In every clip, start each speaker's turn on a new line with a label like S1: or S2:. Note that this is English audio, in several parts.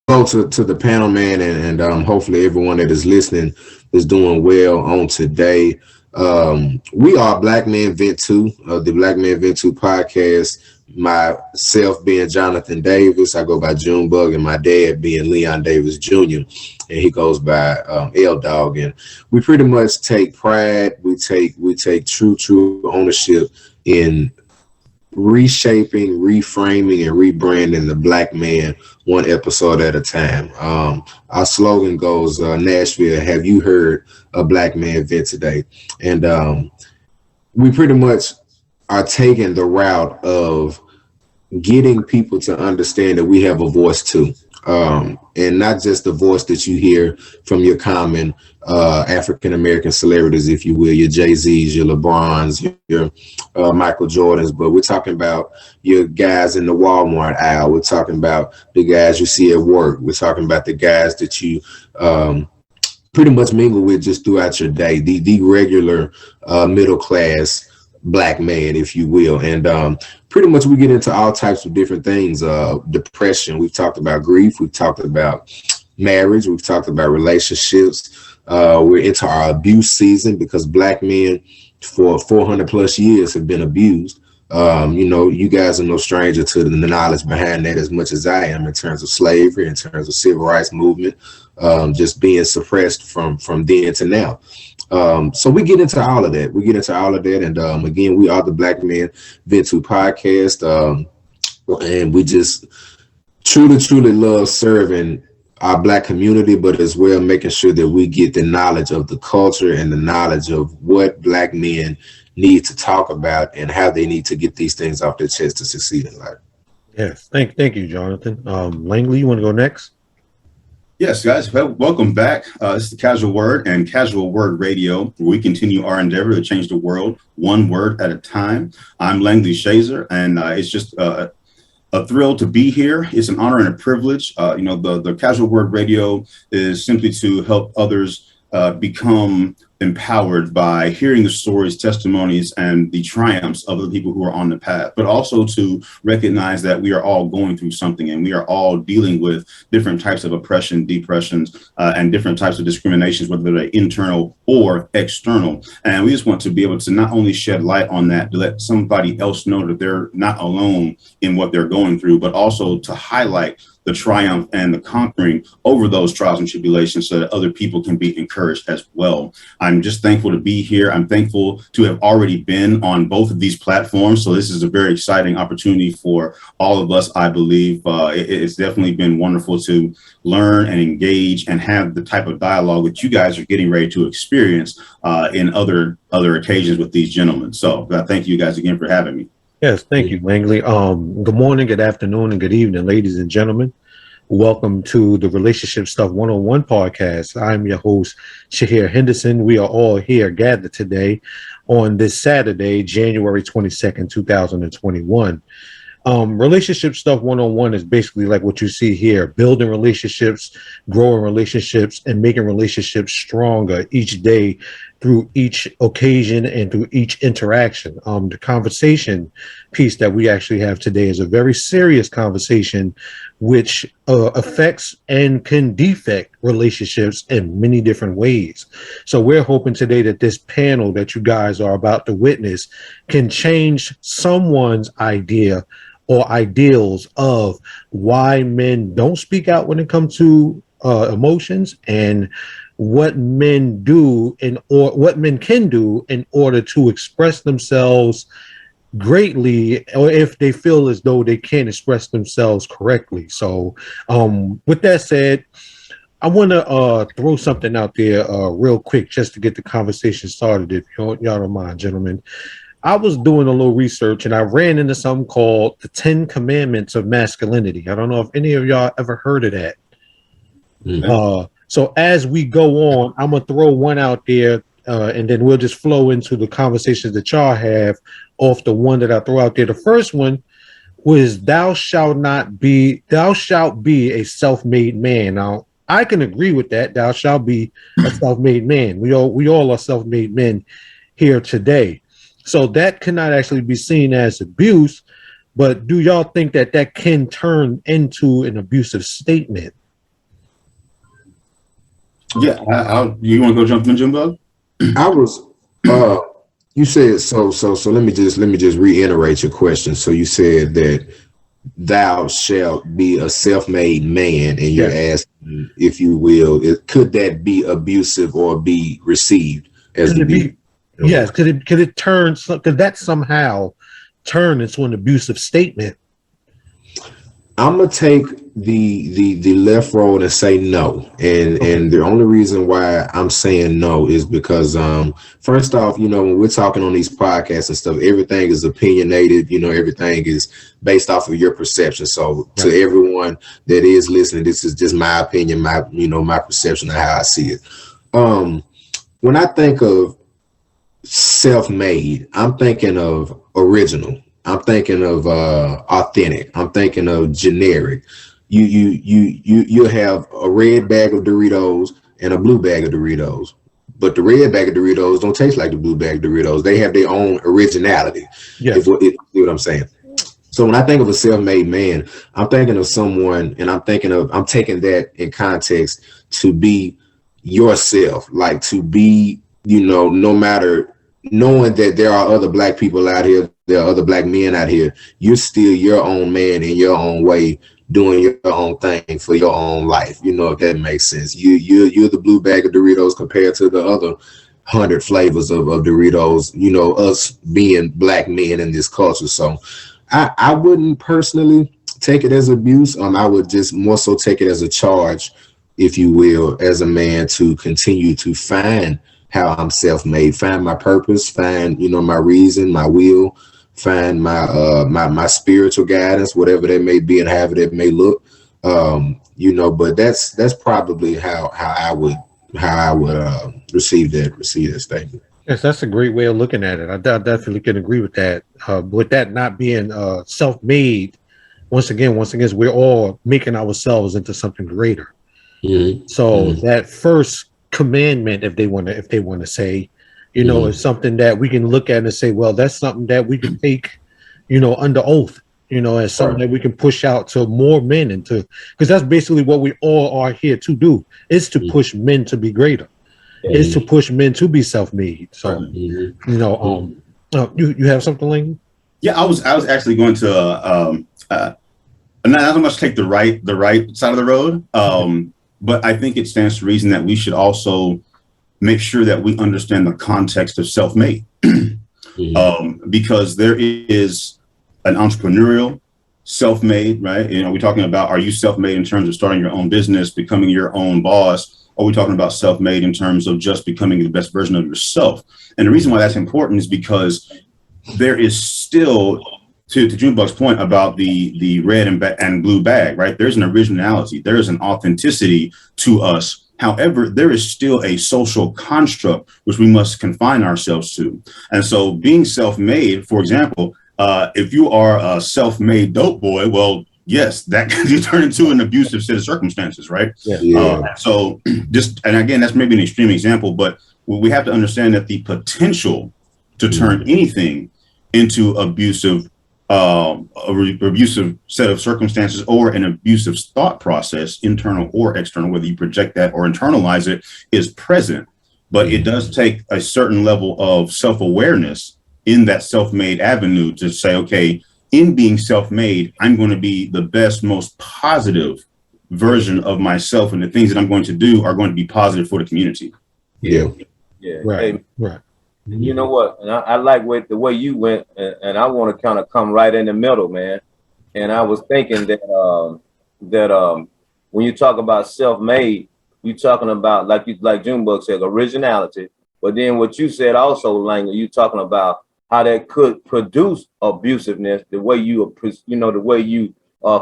S1: To the panel, man, and hopefully everyone that is listening is doing well on today. We are Black Men Vent 2, the Black Men Vent 2 podcast. Myself being Jonathan Davis, I go by Junebug, and my dad being Leon Davis Jr., and he goes by L Dog. And we pretty much take pride, we take true ownership in reshaping, reframing, and rebranding the Black man one episode at a time. Our slogan goes, Nashville, have you heard a Black man vent today? And we pretty much are taking the route of getting people to understand that we have a voice too. And not just the voice that you hear from your common African American celebrities, if you will, your Jay-Z's, your LeBrons, your Michael Jordans, but we're talking about your guys in the Walmart aisle. We're talking about the guys you see at work. We're talking about the guys that you pretty much mingle with just throughout your day, the regular middle class Black man, if you will. And pretty much we get into all types of different things. Depression, we've talked about grief, we've talked about marriage, we've talked about relationships. We're into our abuse season because Black men for 400 plus years have been abused. You guys are no stranger to the knowledge behind that as much as I am, in terms of slavery, in terms of civil rights movement, just being suppressed from then to now. So we get into all of that. And again, we are the Black Men Vent 2 podcast. And we just truly love serving our Black community, but as well making sure that we get the knowledge of the culture and the knowledge of what Black men need to talk about and how they need to get these things off their chest to succeed in life.
S2: Yes, thank you, Jonathan. Langley, you want to go next?
S3: Yes, guys, welcome back. This is the Casual Word and Casual Word Radio, where we continue our endeavor to change the world one word at a time. I'm Langley Shazer, and it's just a thrill to be here. It's an honor and a privilege. The Casual Word Radio is simply to help others become empowered by hearing the stories, testimonies, and the triumphs of the people who are on the path, but also to recognize that we are all going through something and we are all dealing with different types of oppression, depressions, and different types of discriminations, whether they're internal or external. And we just want to be able to not only shed light on that, to let somebody else know that they're not alone in what they're going through, but also to highlight the triumph and the conquering over those trials and tribulations so that other people can be encouraged as well. I'm just thankful to be here. I'm thankful to have already been on both of these platforms. So this is a very exciting opportunity for all of us, I believe. It's definitely been wonderful to learn and engage and have the type of dialogue that you guys are getting ready to experience in other occasions with these gentlemen. So thank you guys again for having me.
S2: Yes, thank you, Langley. Good morning, good afternoon, and good evening, ladies and gentlemen. Welcome to the Relationship Stuff 101 podcast. I'm your host, Shahir Henderson. We are all here gathered today on this Saturday, January 22nd, 2021. Relationship Stuff 101 is basically like what you see here: building relationships, growing relationships, and making relationships stronger each day through each occasion and through each interaction. The conversation piece that we actually have today is a very serious conversation which affects and can defect relationships in many different ways. So we're hoping today that this panel that you guys are about to witness can change someone's idea or ideals of why men don't speak out when it comes to emotions, and what men do or what men can do in order to express themselves greatly, or if they feel as though they can't express themselves correctly. So with that said, I want to throw something out there real quick just to get the conversation started, if y'all don't mind, gentlemen. I was doing a little research and I ran into something called the 10 Commandments of Masculinity. I don't know if any of y'all ever heard of that. Mm-hmm. So as we go on, I'm going to throw one out there and then we'll just flow into the conversations that y'all have off the one that I throw out there. The first one was thou shalt be a self-made man. Now, I can agree with that. Thou shalt be a self-made man. We all are self-made men here today. So that cannot actually be seen as abuse, but do y'all think that can turn into an abusive statement?
S3: Yeah, you want to go jump in, Jimbo?
S1: I was uh you said so let me just reiterate your question. So you said that thou shalt be a self-made man, and you're
S2: Yes.
S1: asking, if you will, could that be abusive or be received as
S2: Could
S1: the
S2: it
S1: be?
S2: be? Yes. Could it turn? Could that somehow turn into an abusive statement?
S1: I'm gonna take the left road and say no, and
S2: Okay.
S1: the only reason why I'm saying no is because first off, when we're talking on these podcasts and stuff, everything is opinionated. Everything is based off of your perception. So to
S2: Right.
S1: everyone that is listening, this is just my opinion, my perception of how I see it. Um, when I think of self-made, I'm thinking of original. I'm thinking of authentic. I'm thinking of generic. You have a red bag of Doritos and a blue bag of Doritos. But the red bag of Doritos don't taste like the blue bag of Doritos. They have their own originality.
S2: Yes.
S1: See what I'm saying? So when I think of a self-made man, I'm thinking of someone, and I'm taking that in context to be yourself, like to be, no matter, knowing that there are other black people out here, there are other black men out here, you're still your own man in your own way, doing your own thing for your own life. If that makes sense. You're the blue bag of Doritos compared to the other 100 flavors of Doritos, us being black men in this culture. So I wouldn't personally take it as abuse. I would just more so take it as a charge, if you will, as a man, to continue to find how I'm self-made, find my purpose, find, my reason, my will, find my spiritual guidance, whatever that may be and however that may look. But that's probably how I would receive that statement.
S2: Yes, that's a great way of looking at it. I definitely can agree with that. With that not being self-made, once again, we're all making ourselves into something greater.
S1: Mm-hmm.
S2: So
S1: Mm-hmm.
S2: that first commandment, if they want to say,
S1: Mm-hmm.
S2: is something that we can look at and say, well, that's something that we can take, under oath, as something
S1: Right.
S2: that we can push out to more men into, because that's basically what we all are here to do, is to push men to be greater, is to
S1: Mm-hmm.
S2: push men to be self-made. So,
S1: Mm-hmm.
S2: you know, you have something, like?
S3: Yeah, I was actually going to not so much take the right side of the road, but I think it stands to reason that we should also make sure that we understand the context of self-made,
S1: Mm-hmm.
S3: because there is an entrepreneurial self-made, right? We're talking about, are you self-made in terms of starting your own business, becoming your own boss? Or are we talking about self-made in terms of just becoming the best version of yourself? And the reason why that's important is because there is still, to Junebug's point about the red and blue bag, right? There's an originality, there is an authenticity to us. However, there is still a social construct which we must confine ourselves to. And so being self-made, for example, if you are a self-made dope boy, well, yes, that can turn into an abusive set of circumstances, right?
S2: Yeah.
S1: Yeah.
S3: So and again, that's maybe an extreme example, but we have to understand that the potential to turn anything into abusive, abusive set of circumstances or an abusive thought process, internal or external, whether you project that or internalize it, is present. But it does take a certain level of self-awareness in that self-made avenue to say, okay, in being self-made, I'm going to be the best, most positive version of myself, and the things that I'm going to do are going to be positive for the community.
S1: Yeah.
S4: Yeah.
S2: Right.
S4: Hey,
S2: Right.
S4: you know what? And I like the way you went, and I want to kind of come right in the middle, man. And I was thinking that when you talk about self-made, you're talking about, like Junebug said, originality. But then what you said also, Langley, you talking about how that could produce abusiveness, the way the way you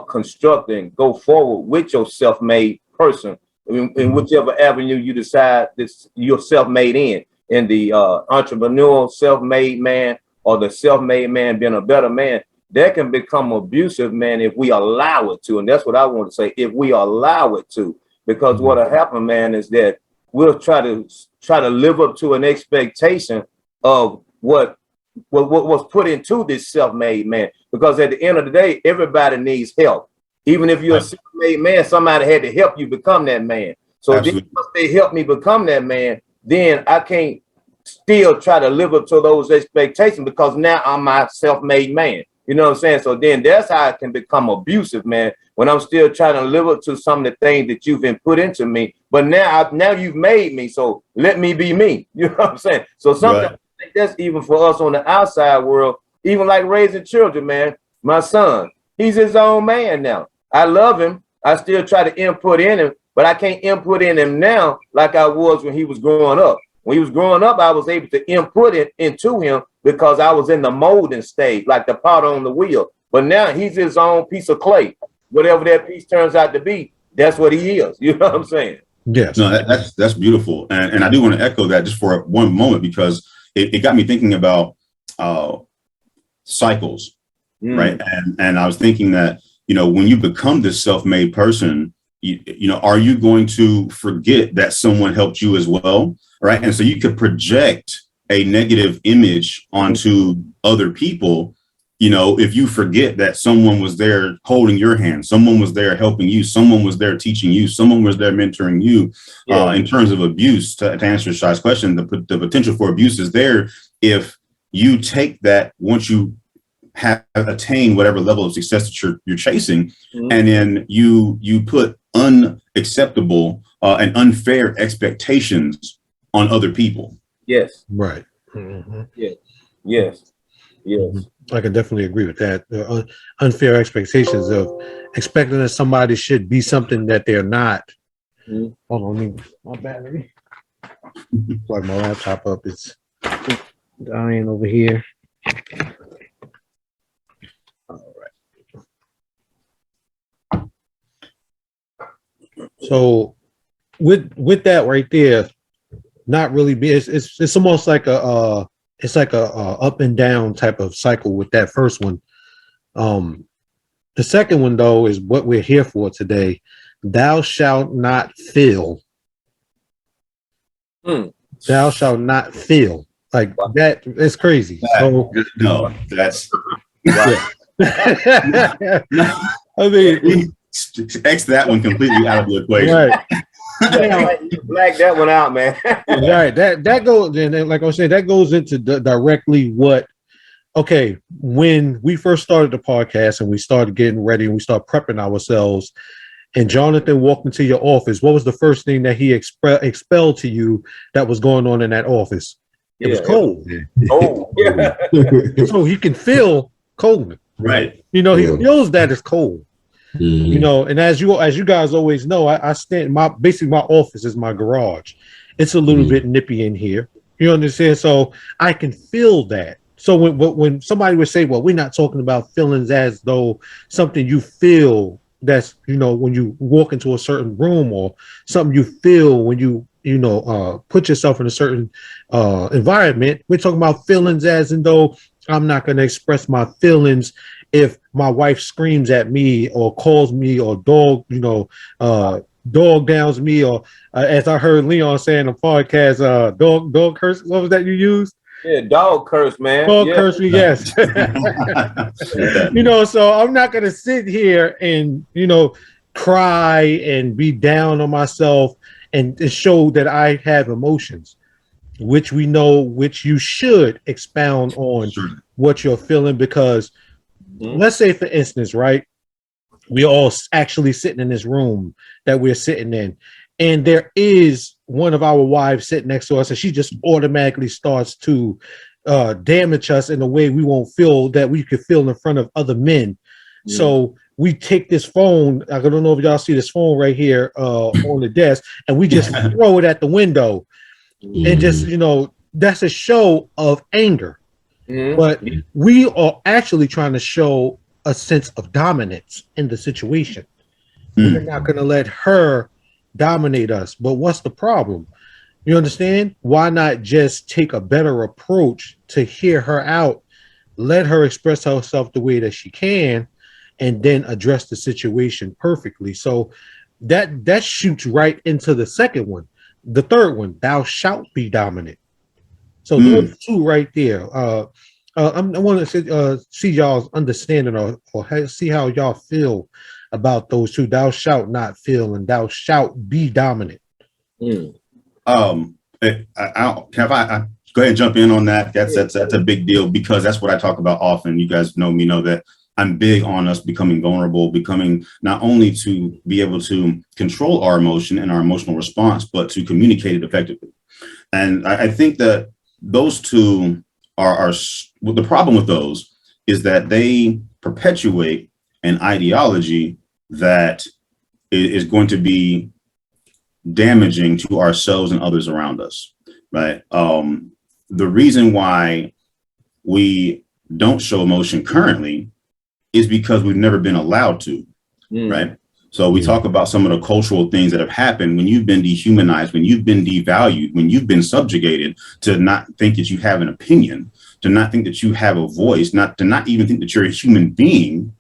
S4: construct and go forward with your self-made person, in whichever avenue you decide this you're self-made in the entrepreneurial self-made man, or the self-made man being a better man, that can become abusive, man, if we allow it to. And that's what I want to say, if we allow it to. Because what'll happen, man, is that we'll try to live up to an expectation of what was put into this self-made man. Because at the end of the day, everybody needs help. Even if you're a self-made man, somebody had to help you become that man. So then
S3: Absolutely.
S4: once they help me become that man, then I can't still try to live up to those expectations because now I'm my self-made man. You know what I'm saying? So then that's how I can become abusive, man, when I'm still trying to live up to some of the things that you've been put into me. But now you've made me, so let me be me. You know what I'm saying? So sometimes
S3: Right.
S4: I think that's even for us on the outside world, even like raising children, man. My son, he's his own man now. I love him. I still try to input in him, but I can't input in him now like I was when he was growing up. When he was growing up, I was able to input it into him because I was in the molding stage, like the pot on the wheel. But now he's his own piece of clay. Whatever that piece turns out to be, that's what he is. You know what I'm saying?
S2: Yes.
S3: No, that's beautiful, and I do want to echo that just for one moment because it got me thinking about cycles, right? And I was thinking that when you become this self-made person, are you going to forget that someone helped you as well, right? And so you could project a negative image onto other people. If you forget that someone was there holding your hand, someone was there helping you, someone was there teaching you, someone was there mentoring you. In terms of abuse, to answer Shai's question, the potential for abuse is there if you take that once you have attained whatever level of success that you're chasing, and then you put unacceptable and unfair expectations on other people.
S4: Yes.
S2: Right.
S4: Yes.
S2: I can definitely agree with that. Unfair expectations of expecting that somebody should be something that they're not. Hold on, let me my battery. Plug my laptop up. It's dying over here. All right. So with that right there, not really be. It's almost like a it's like a up and down type of cycle with that first one. The second one though is what we're here for today. Thou shalt not feel. Thou shalt not feel like that. It's crazy. So
S3: no, that's
S2: yeah. I mean,
S3: X that one completely out of the equation.
S2: right.
S4: You black that one out, man.
S2: Right. That goes, and like I was saying, that goes into directly what. Okay, when we first started the podcast and we started getting ready and we started prepping ourselves, and Jonathan walked into your office, what was the first thing that he expelled to you that was going on in that office? It was cold.
S4: Oh, yeah.
S2: So he can feel cold.
S3: Right.
S2: He feels that it's cold. And as you guys always know, I stand my office is my garage. It's a little bit nippy in here. You understand? So I can feel that. So when somebody would say, well, we're not talking about feelings as though something you feel that's, when you walk into a certain room or something you feel when you put yourself in a certain environment. We're talking about feelings as in though I'm not going to express my feelings if my wife screams at me or calls me or dog downs me or as I heard Leon say in the podcast, dog curse. What was that you used?
S4: Yeah, dog curse, man.
S2: Dog curse me, yes. So I'm not gonna sit here and cry and be down on myself and show that I have emotions, which we know, which you should expound on what you're feeling, because let's say, for instance, right, we all actually sitting in this room that we're sitting in, and there is one of our wives sitting next to us, and she just automatically starts to damage us in a way we won't feel that we could feel in front of other men. So we take this phone, I don't know if y'all see this phone right here on the desk, and we just throw it at the window and just, that's a show of anger. But we are actually trying to show a sense of dominance in the situation. We're not going to let her dominate us. But what's the problem? You understand? Why not just take a better approach to hear her out, let her express herself the way that she can, and then address the situation perfectly? So that shoots right into the second one. The third one, thou shalt be dominant. So those two right there. I want to see y'all's understanding or see how y'all feel about those two. Thou shalt not feel and thou shalt be dominant.
S4: Mm.
S3: I go ahead and jump in on that? That's a big deal, because that's what I talk about often. You guys know that I'm big on us becoming vulnerable, becoming not only to be able to control our emotion and our emotional response, but to communicate it effectively. And I think that those two are well, the problem with those is that they perpetuate an ideology that is going to be damaging to ourselves and others around us, right? The reason why we don't show emotion currently is because we've never been allowed to, right? So we talk about some of the cultural things that have happened when you've been dehumanized, when you've been devalued, when you've been subjugated to not think that you have an opinion, to not think that you have a voice, to not even think that you're a human being.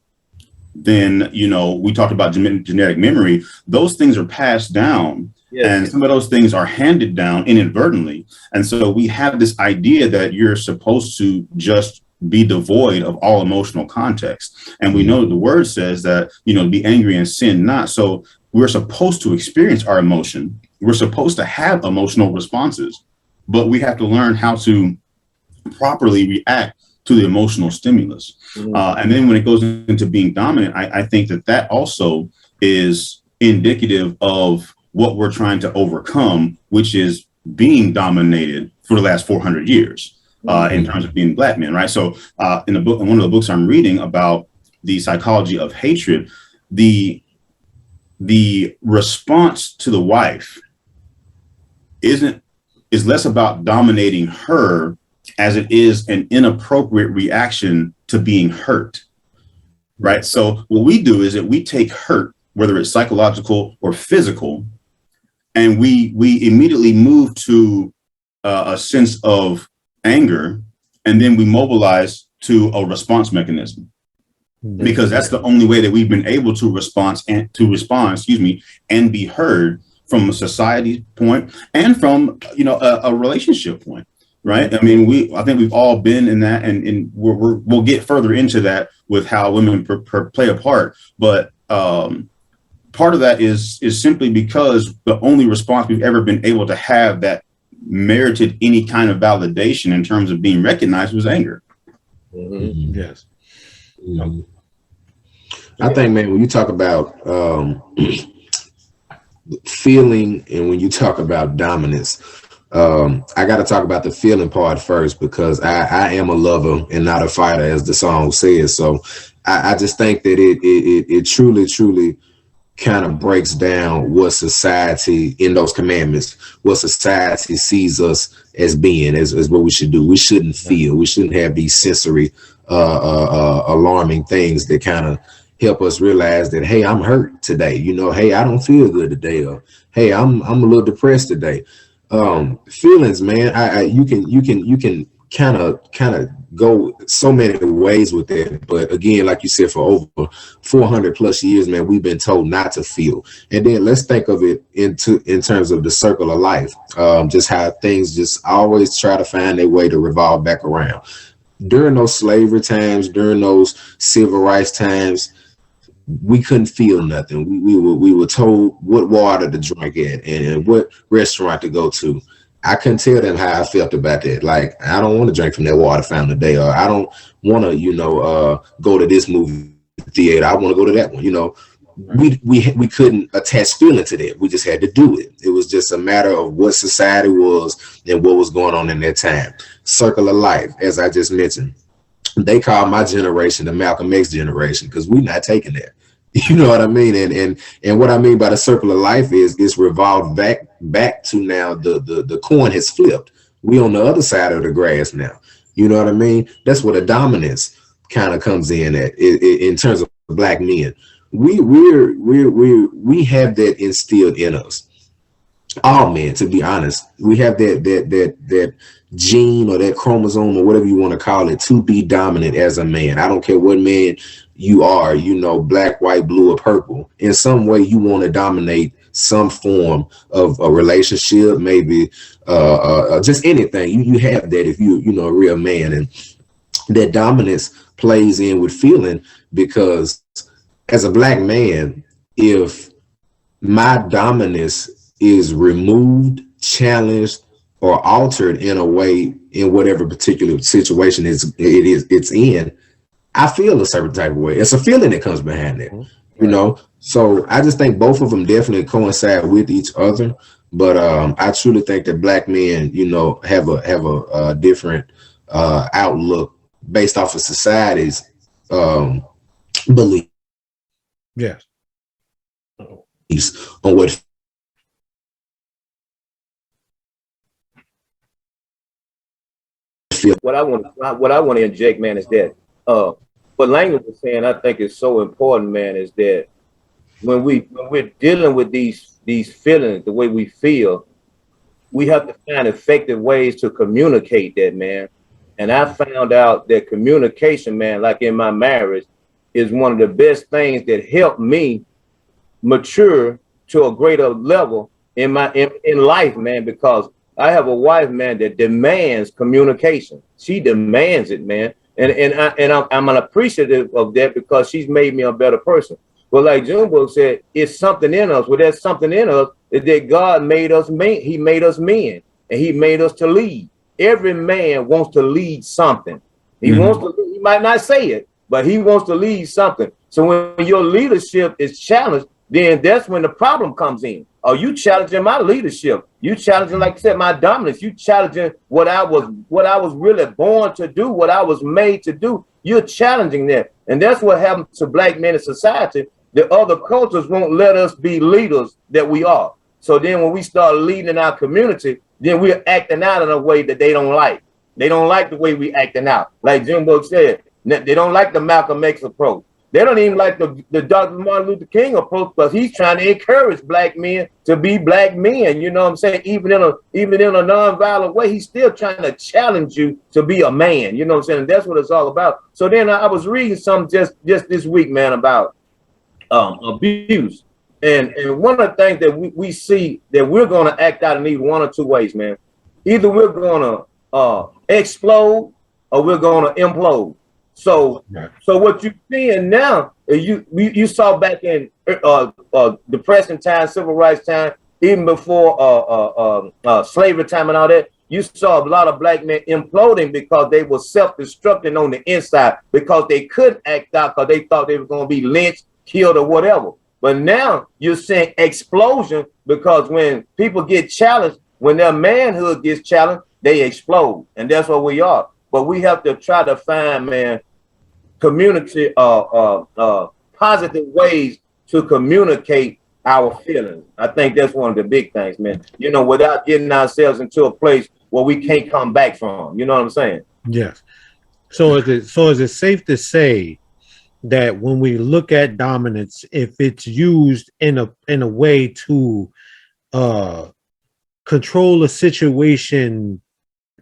S3: Then, we talked about genetic memory. Those things are passed down. Yes. And some of those things are handed down inadvertently. And so we have this idea that you're supposed to just be devoid of all emotional context. And we know the word says that, be angry and sin not. So we're supposed to experience our emotion. We're supposed to have emotional responses, but we have to learn how to properly react to the emotional stimulus. And then when it goes into being dominant, I think that also is indicative of what we're trying to overcome, which is being dominated for the last 400 years in terms of being Black men, right? So in one of the books I'm reading about the psychology of hatred, the response to the wife is less about dominating her as it is an inappropriate reaction to being hurt, right? So what we do is that we take hurt, whether it's psychological or physical, and we immediately move to a sense of anger, and then we mobilize to a response mechanism, because that's the only way that we've been able to respond, and be heard from a society point and from a relationship point. Right. I mean, I think we've all been in that, and we'll get further into that with how women play a part. But part of that is simply because the only response we've ever been able to have that merited any kind of validation in terms of being recognized was anger.
S2: Yes.
S1: I think, man, when you talk about feeling and when you talk about dominance, I got to talk about the feeling part first, because I am a lover and not a fighter, as the song says. So I just think that it truly kind of breaks down what society, in those commandments, what society sees us as being, as what we should do. We shouldn't feel. We shouldn't have these sensory alarming things that kind of help us realize that, hey, I'm hurt today. Hey, I don't feel good today, or hey, I'm a little depressed today. Feelings, man, you can kind of go so many ways with that. But again, like you said, for over 400 plus years, man, we've been told not to feel. And then let's think of it in terms of the circle of life, just how things just always try to find their way to revolve back around. During those slavery times, during those civil rights times, we couldn't feel nothing. We were told what water to drink at and what restaurant to go to. I couldn't tell them how I felt about that. Like, I don't want to drink from that water fountain today, or I don't want to, go to this movie theater. I want to go to that one. We couldn't attach feeling to that. We just had to do it. It was just a matter of what society was and what was going on in that time. Circle of life, as I just mentioned. They call my generation the Malcolm X generation, because we're not taking that. You know what I mean? And what I mean by the circle of life is it's revolved back to now the coin has flipped. We on the other side of the grass now. You know what I mean? That's where the dominance kind of comes in in terms of Black men. We have that instilled in us. All men, to be honest, we have that gene or that chromosome or whatever you want to call it, to be dominant as a man. I don't care what man you are, black, white, blue, or purple. In some way, you want to dominate some form of a relationship, maybe just anything. You have that if you a real man, and that dominance plays in with feeling, because as a Black man, if my dominance is removed, challenged, or altered in a way in whatever particular situation it's in, I feel a certain type of way. It's a feeling that comes behind it, you know. So I just think both of them definitely coincide with each other. But I truly think that black men, you know, have a different outlook based off of society's beliefs
S2: Yes.
S1: on what feel.
S4: What I want to inject, man, is that what Langley was saying, I think is so important, man, is that when we're dealing with these feelings, the way we feel, we have to find effective ways to communicate that, man. And I found out that communication, man, like in my marriage, is one of the best things that helped me mature to a greater level in life, man, because I have a wife, man, that demands communication. She demands it, man. I'm an appreciative of that because she's made me a better person. But like Junbo said, it's something in us. Well, there's something in us that God made us men. He made us men, and He made us to lead. Every man wants to lead something. He wants to. He might not say it, but he wants to lead something. So when your leadership is challenged, then that's when the problem comes in. Are you challenging my leadership? You challenging, like I said, my dominance. You challenging what I was really born to do, what I was made to do. You're challenging that. And that's what happens to black men in society. The other cultures won't let us be leaders that we are. So then when we start leading our community, then we're acting out in a way that they don't like. They don't like the way we acting out. Like Jimbo said, they don't like the Malcolm X approach. They don't even like the Dr. Martin Luther King approach, because he's trying to encourage black men to be black men. You know what I'm saying? Even in a nonviolent way, he's still trying to challenge you to be a man. You know what I'm saying? And that's what it's all about. So then I was reading some just this week, man, about abuse. And one of the things that we see that we're going to act out in either one or two ways, man. Either we're going to explode or we're going to implode. So what you're seeing now, you saw back in Depression time, Civil Rights time, even before slavery time and all that, you saw a lot of black men imploding because they were self-destructing on the inside because they couldn't act out because they thought they were going to be lynched, killed, or whatever. But now you're seeing explosion because when people get challenged, when their manhood gets challenged, they explode. And that's what we are. But we have to try to find, man, community positive ways to communicate our feelings. I think that's one of the big things, man. You know, without getting ourselves into a place where we can't come back from. You know what I'm saying?
S2: Yes. So is it safe to say that when we look at dominance, if it's used in a way to control a situation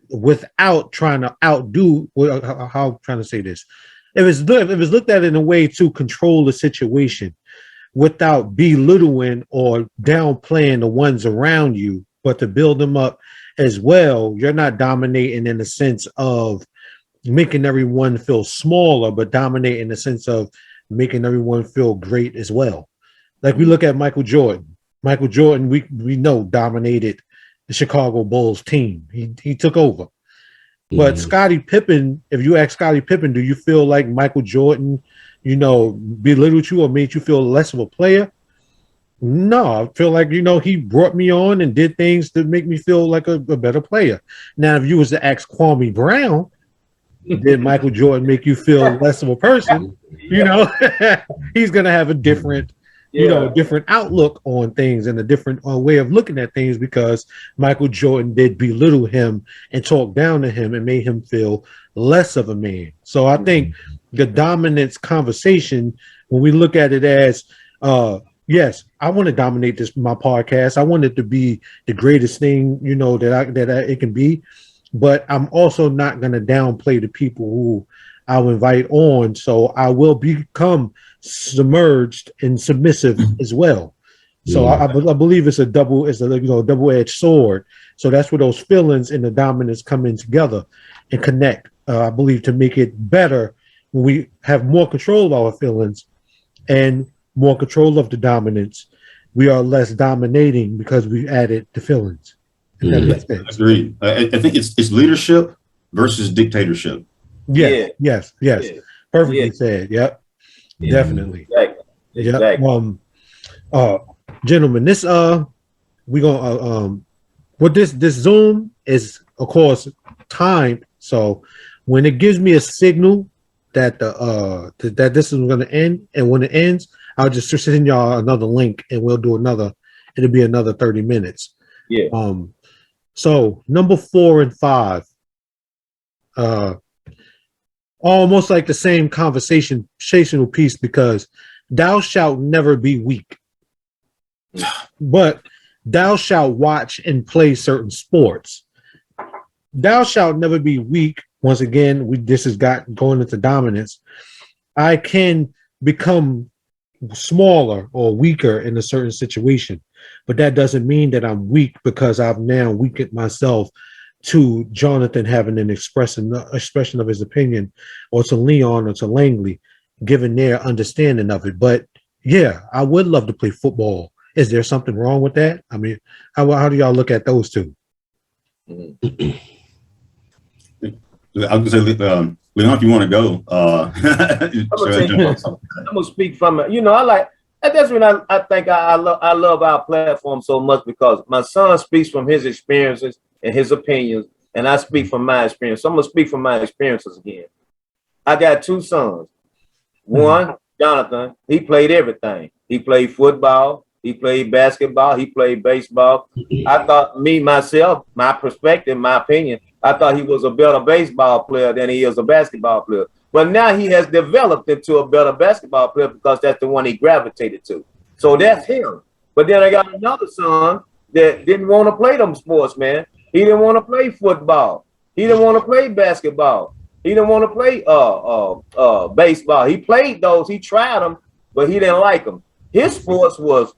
S2: without trying to outdo, how I'm trying to say this, if it's looked at in a way to control the situation without belittling or downplaying the ones around you, but to build them up as well, you're not dominating in the sense of making everyone feel smaller, but dominate in the sense of making everyone feel great as well. Like we look at Michael Jordan. Michael Jordan, we know, dominated the Chicago Bulls team. He took over. But Scottie Pippen, if you ask Scottie Pippen, do you feel like Michael Jordan, you know, belittled you or made you feel less of a player? No, I feel like, you know, he brought me on and did things to make me feel like a better player. Now, if you was to ask Kwame Brown, did Michael Jordan make you feel less of a person? You know, he's going to have a different, you know, different outlook on things and a different way of looking at things because Michael Jordan did belittle him and talk down to him and made him feel less of a man. So I think the dominance conversation, when we look at it as, yes, I want to dominate my podcast. I want it to be the greatest thing, you know, that it can be. But I'm also not going to downplay the people who I'll invite on. So I will become submerged and submissive as well. So I believe it's a double-edged sword. So that's where those feelings and the dominance come in together and connect. I believe to make it better when we have more control of our feelings and more control of the dominance, we are less dominating because we added the feelings. If that makes sense.
S3: Agreed. I think it's leadership versus dictatorship.
S2: Yes, yes, yes.
S4: Yeah.
S2: Perfectly
S4: Yeah.
S2: said. Yep.
S1: Mhm.
S2: Definitely.
S4: Exactly.
S2: Yep.
S4: Exactly.
S2: Uh gentlemen, this we gonna what this Zoom is of course timed. So when it gives me a signal that that this is gonna end, and when it ends, I'll just send y'all another link and we'll do another, it'll be another 30 minutes.
S4: Yeah.
S2: So number 4 and 5, uh almost like the same conversational piece, because thou shalt never be weak, but thou shalt watch and play certain sports. Thou shalt never be weak. Once again, this has got going into dominance. I can become smaller or weaker in a certain situation, but that doesn't mean that I'm weak because I've now weakened myself to Jonathan having an expression of his opinion, or to Leon or to Langley giving their understanding of it. But yeah, I would love to play football. Is there something wrong with that? I mean, how do y'all look at those two?
S4: Mhm.
S3: I was gonna say, Leon, if you want to go,
S4: I'm gonna speak from it. You know, I like that's when I think I love our platform so much, because my son speaks from his experiences and his opinions, and I speak from my experience. So I'm gonna speak from my experiences again. I got two sons. One, Jonathan, he played everything. He played football, he played basketball, he played baseball. I thought, myself, my perspective, my opinion, I thought he was a better baseball player than he is a basketball player. But now he has developed into a better basketball player because that's the one he gravitated to. So that's him. But then I got another son that didn't want to play them sports, man. He didn't want to play football. He didn't want to play basketball. He didn't want to play baseball. He played those. He tried them, but he didn't like them. His sports was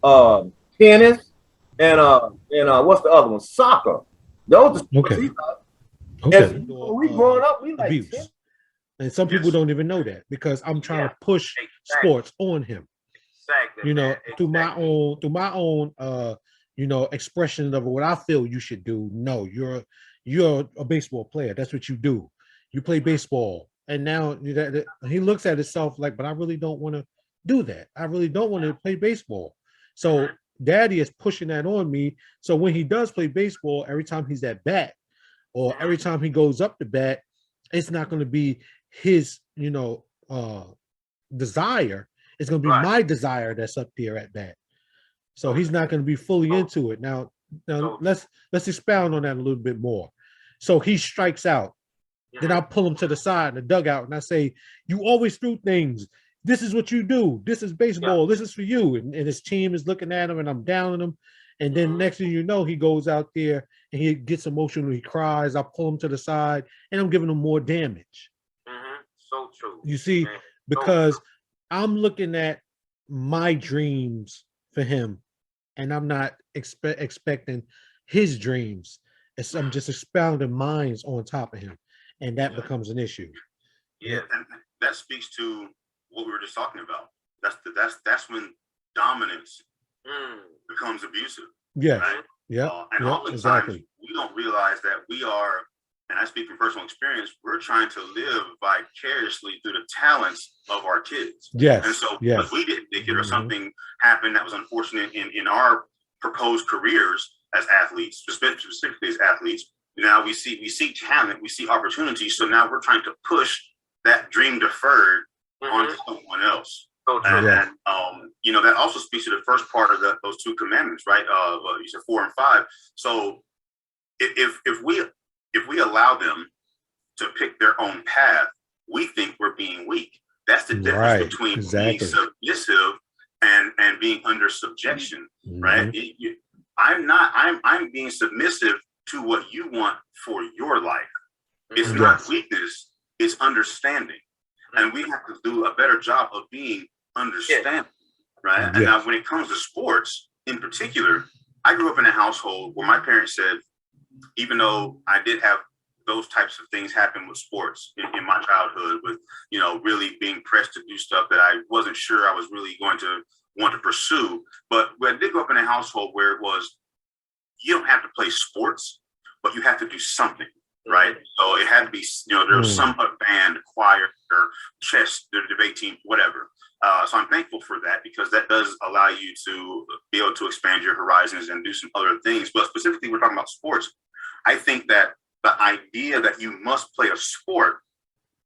S4: uh, tennis and what's the other one? Soccer. Those are sports he liked. As when we growing up, we like
S2: abuse.
S4: tennis.
S2: And some people don't even know that, because I'm trying to push sports on him.
S4: Exactly.
S2: You know,
S4: man.
S2: through my own you know, expression of what I feel you should do. No, you're a baseball player. That's what you do. You play baseball. And now he looks at himself like, but I really don't want to do that. I really don't want to play baseball. So daddy is pushing that on me. So when he does play baseball, every time he's at bat, or every time he goes up to bat, it's not going to be his, you know, desire. It's going to be my desire that's up there at bat. So he's not going to be fully into it. Now let's expound on that a little bit more. So he strikes out. Then I'll pull him to the side in the dugout and I say, you always do things. This is what you do. This is baseball. This is for you. And his team is looking at him and I'm downing him. And then next thing you know, he goes out there and he gets emotional. He cries. I pull him to the side and I'm giving him more damage.
S4: So true.
S2: You see, because I'm looking at my dreams for him and I'm not expecting his dreams. I'm just expounding minds on top of him. And that becomes an issue.
S3: Yeah, and that speaks to what we were just talking about. That's when dominance becomes abusive.
S2: Yeah,
S3: right?
S2: yeah,
S3: And oftentimes
S2: exactly.
S3: we don't realize that we are, and I speak from personal experience, we're trying to live vicariously through the talents of our kids.
S2: Yes,
S3: and so
S2: yes.
S3: because we didn't make it, or something happened that was unfortunate in our proposed careers as athletes, specifically as athletes. Now we see talent, we see opportunity. So now we're trying to push that dream deferred onto someone else. And you know, that also speaks to the first part of those two commandments, right? You said 4 and 5. So if we allow them to pick their own path, we think we're being weak. That's the difference between being submissive and being under subjection, right? I'm being submissive to what you want for your life. It's not weakness, it's understanding. And we have to do a better job of being understanding, right? And now when it comes to sports in particular, I grew up in a household where my parents said, even though I did have those types of things happen with sports in my childhood, with, you know, really being pressed to do stuff that I wasn't sure I was really going to want to pursue. But I did grow up in a household where it was, you don't have to play sports, but you have to do something, right? So it had to be, there was some band, choir, or chess, the debate team, whatever. So I'm thankful for that, because that does allow you to be able to expand your horizons and do some other things. But specifically, we're talking about sports. I think that the idea that you must play a sport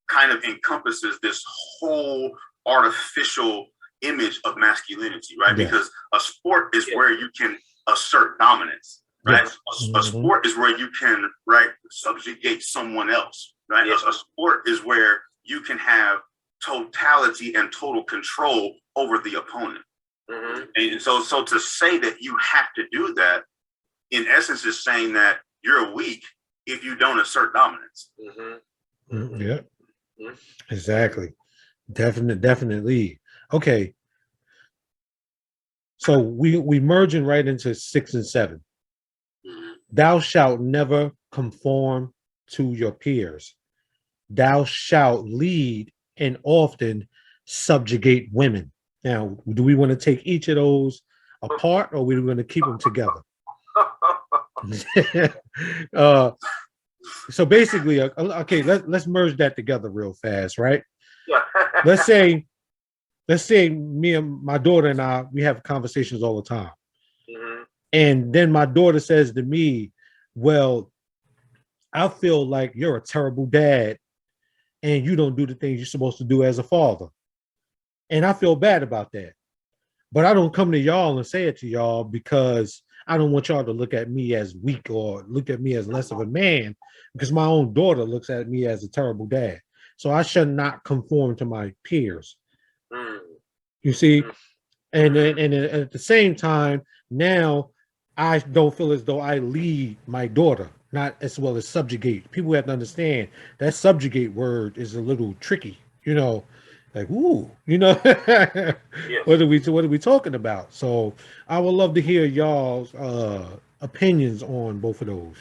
S3: kind of encompasses this whole artificial image of masculinity, right?
S2: Yeah.
S3: Because a sport is where you can assert dominance, right?
S2: Yes.
S3: A sport is where you can, right, subjugate someone else, right? A sport is where you can have totality and total control over the opponent. And so to say that you have to do that, in essence, is saying that you're weak if you don't assert dominance.
S2: Yeah, exactly. Definitely. Okay. So we merging right into 6 and 7. Thou shalt never conform to your peers. Thou shalt lead and often subjugate women. Now, do we want to take each of those apart, or are we going to keep them together? So basically, okay, let's merge that together real fast, right? Let's say me and my daughter and I, we have conversations all the time. And then my daughter says to me, well, I feel like you're a terrible dad and you don't do the things you're supposed to do as a father. And I feel bad about that. But I don't come to y'all and say it to y'all because I don't want y'all to look at me as weak or look at me as less of a man, because my own daughter looks at me as a terrible dad. So I should not conform to my peers. You see? And at the same time, now I don't feel as though I lead my daughter, not as well as subjugate. People have to understand that subjugate word is a little tricky, like, ooh, what are we talking about? So I would love to hear y'all's opinions on both of those.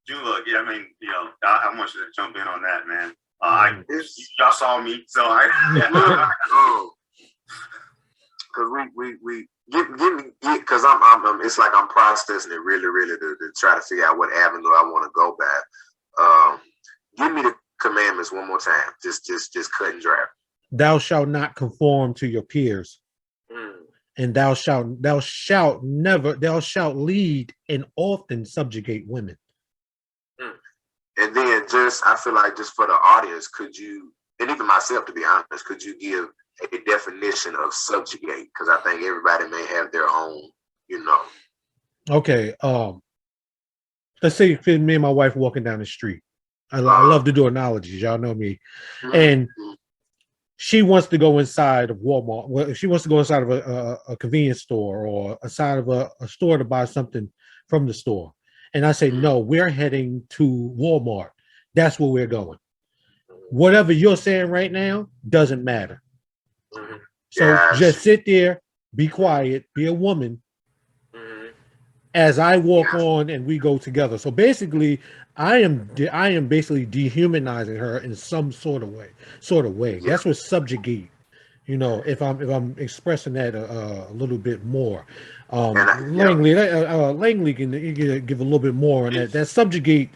S3: Yeah, I mean, I want you to jump in on that, man. Y'all saw me, so
S1: because we because I'm it's like I'm processing it really to try to figure out what avenue I want to go back. Give me the commandments one more time, just cut and dry.
S2: Thou shalt not conform to your peers, and thou shalt lead and often subjugate women.
S1: And then I feel like just for the audience, could you, and even myself, to be honest, could you give a definition of subjugate? Because I think everybody may have their own,
S2: Okay. Let's say me and my wife walking down the street. I love to do analogies. Y'all know me. And she wants to go inside of Walmart. Well, if she wants to go inside of a convenience store or inside of a store to buy something from the store. And I say, no, we're heading to Walmart. That's where we're going. Whatever you're saying right now doesn't matter. So just sit there, be quiet, be a woman, as I walk on and we go together. So basically, I am basically dehumanizing her in some sort of way. That's what subjugate. If I'm expressing that a little bit more. Langley can give a little bit more on that. That subjugate.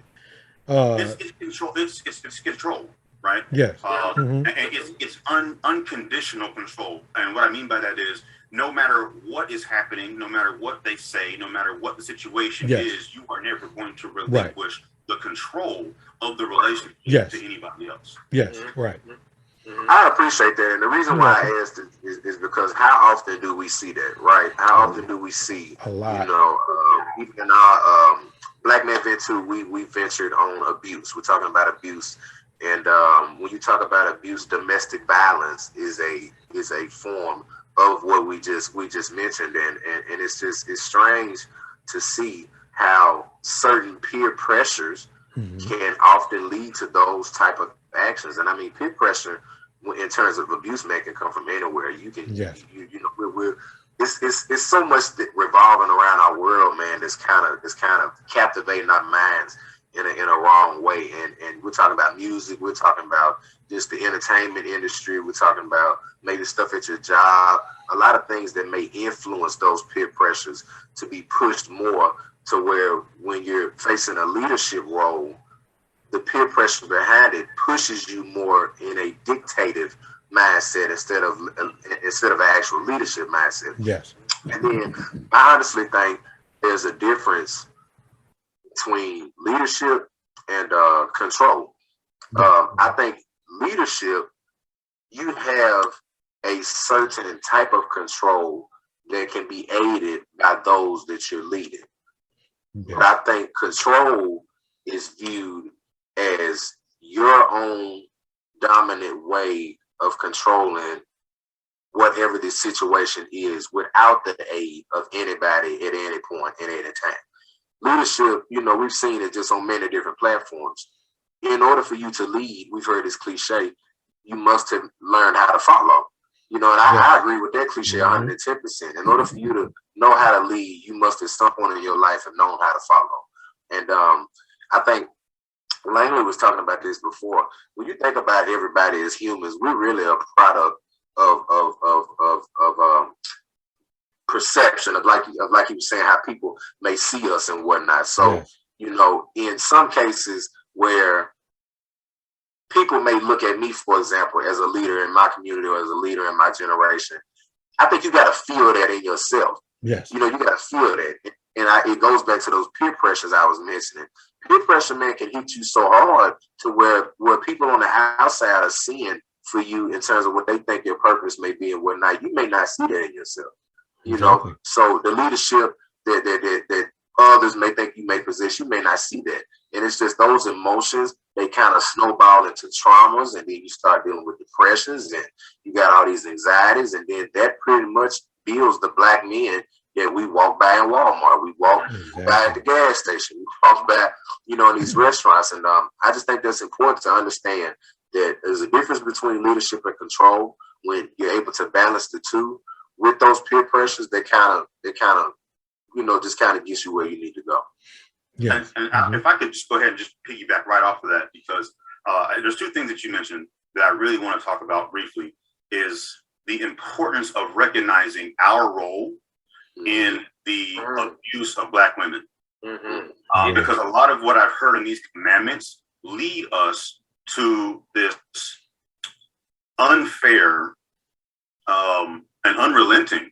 S3: It's control. It's control, right?
S2: Yes.
S3: And it's unconditional control. And what I mean by that is, no matter what is happening, no matter what they say, no matter what the situation is, you are never going to relinquish the control of the relationship to anybody else.
S2: Yes, right.
S1: I appreciate that. And the reason why I asked is because how often do we see that, right? How often do we see,
S2: a lot.
S1: Even in our Black Man Vent 2, we ventured on abuse. We're talking about abuse. And when you talk about abuse, domestic violence is a form of what we just mentioned. And it's strange to see how certain peer pressures can often lead to those type of actions. And I mean, peer pressure in terms of abuse can come from anywhere. You can, it's so much that revolving around our world, man. That's kind of captivating our minds. in a wrong way. And we're talking about music. We're talking about just the entertainment industry. We're talking about maybe stuff at your job. A lot of things that may influence those peer pressures to be pushed more to where when you're facing a leadership role, the peer pressure behind it pushes you more in a dictative mindset instead of an actual leadership mindset.
S2: Yes.
S1: And then I honestly think there's a difference between leadership and control. I think leadership, you have a certain type of control that can be aided by those that you're leading.
S2: Yes.
S1: But I think control is viewed as your own dominant way of controlling whatever the situation is without the aid of anybody at any point at any time. Leadership, we've seen it just on many different platforms. In order for you to lead, we've heard this cliche, you must have learned how to follow. And I agree with that cliche 110%. In order for you to know how to lead, you must at some point in your life have known how to follow. And I think Langley was talking about this before. When you think about everybody as humans, we're really a product of perception of like he was saying, how people may see us and whatnot. So, in some cases where people may look at me, for example, as a leader in my community or as a leader in my generation, I think you got to feel that in yourself.
S2: Yes.
S1: You got to feel that. And it goes back to those peer pressures I was mentioning. Peer pressure, man, can hit you so hard to where people on the outside are seeing for you in terms of what they think your purpose may be and whatnot. You may not see that in yourself.
S2: Exactly.
S1: So the leadership that others may think you may possess, you may not see that. And it's just those emotions, they kind of snowball into traumas, and then you start dealing with depressions, and you got all these anxieties, and then that pretty much builds the black men that we walk by in Walmart, we walk by at the gas station, we walk by, in these restaurants. And I just think that's important to understand that there's a difference between leadership and control. When you're able to balance the two with those peer pressures, they kind of just kind of gets you where you need to go.
S2: Yeah.
S3: And if I could just go ahead and just piggyback right off of that, because there's two things that you mentioned that I really want to talk about briefly, is the importance of recognizing our role in the abuse of Black women. Because a lot of what I've heard in these commandments lead us to this unfair and unrelenting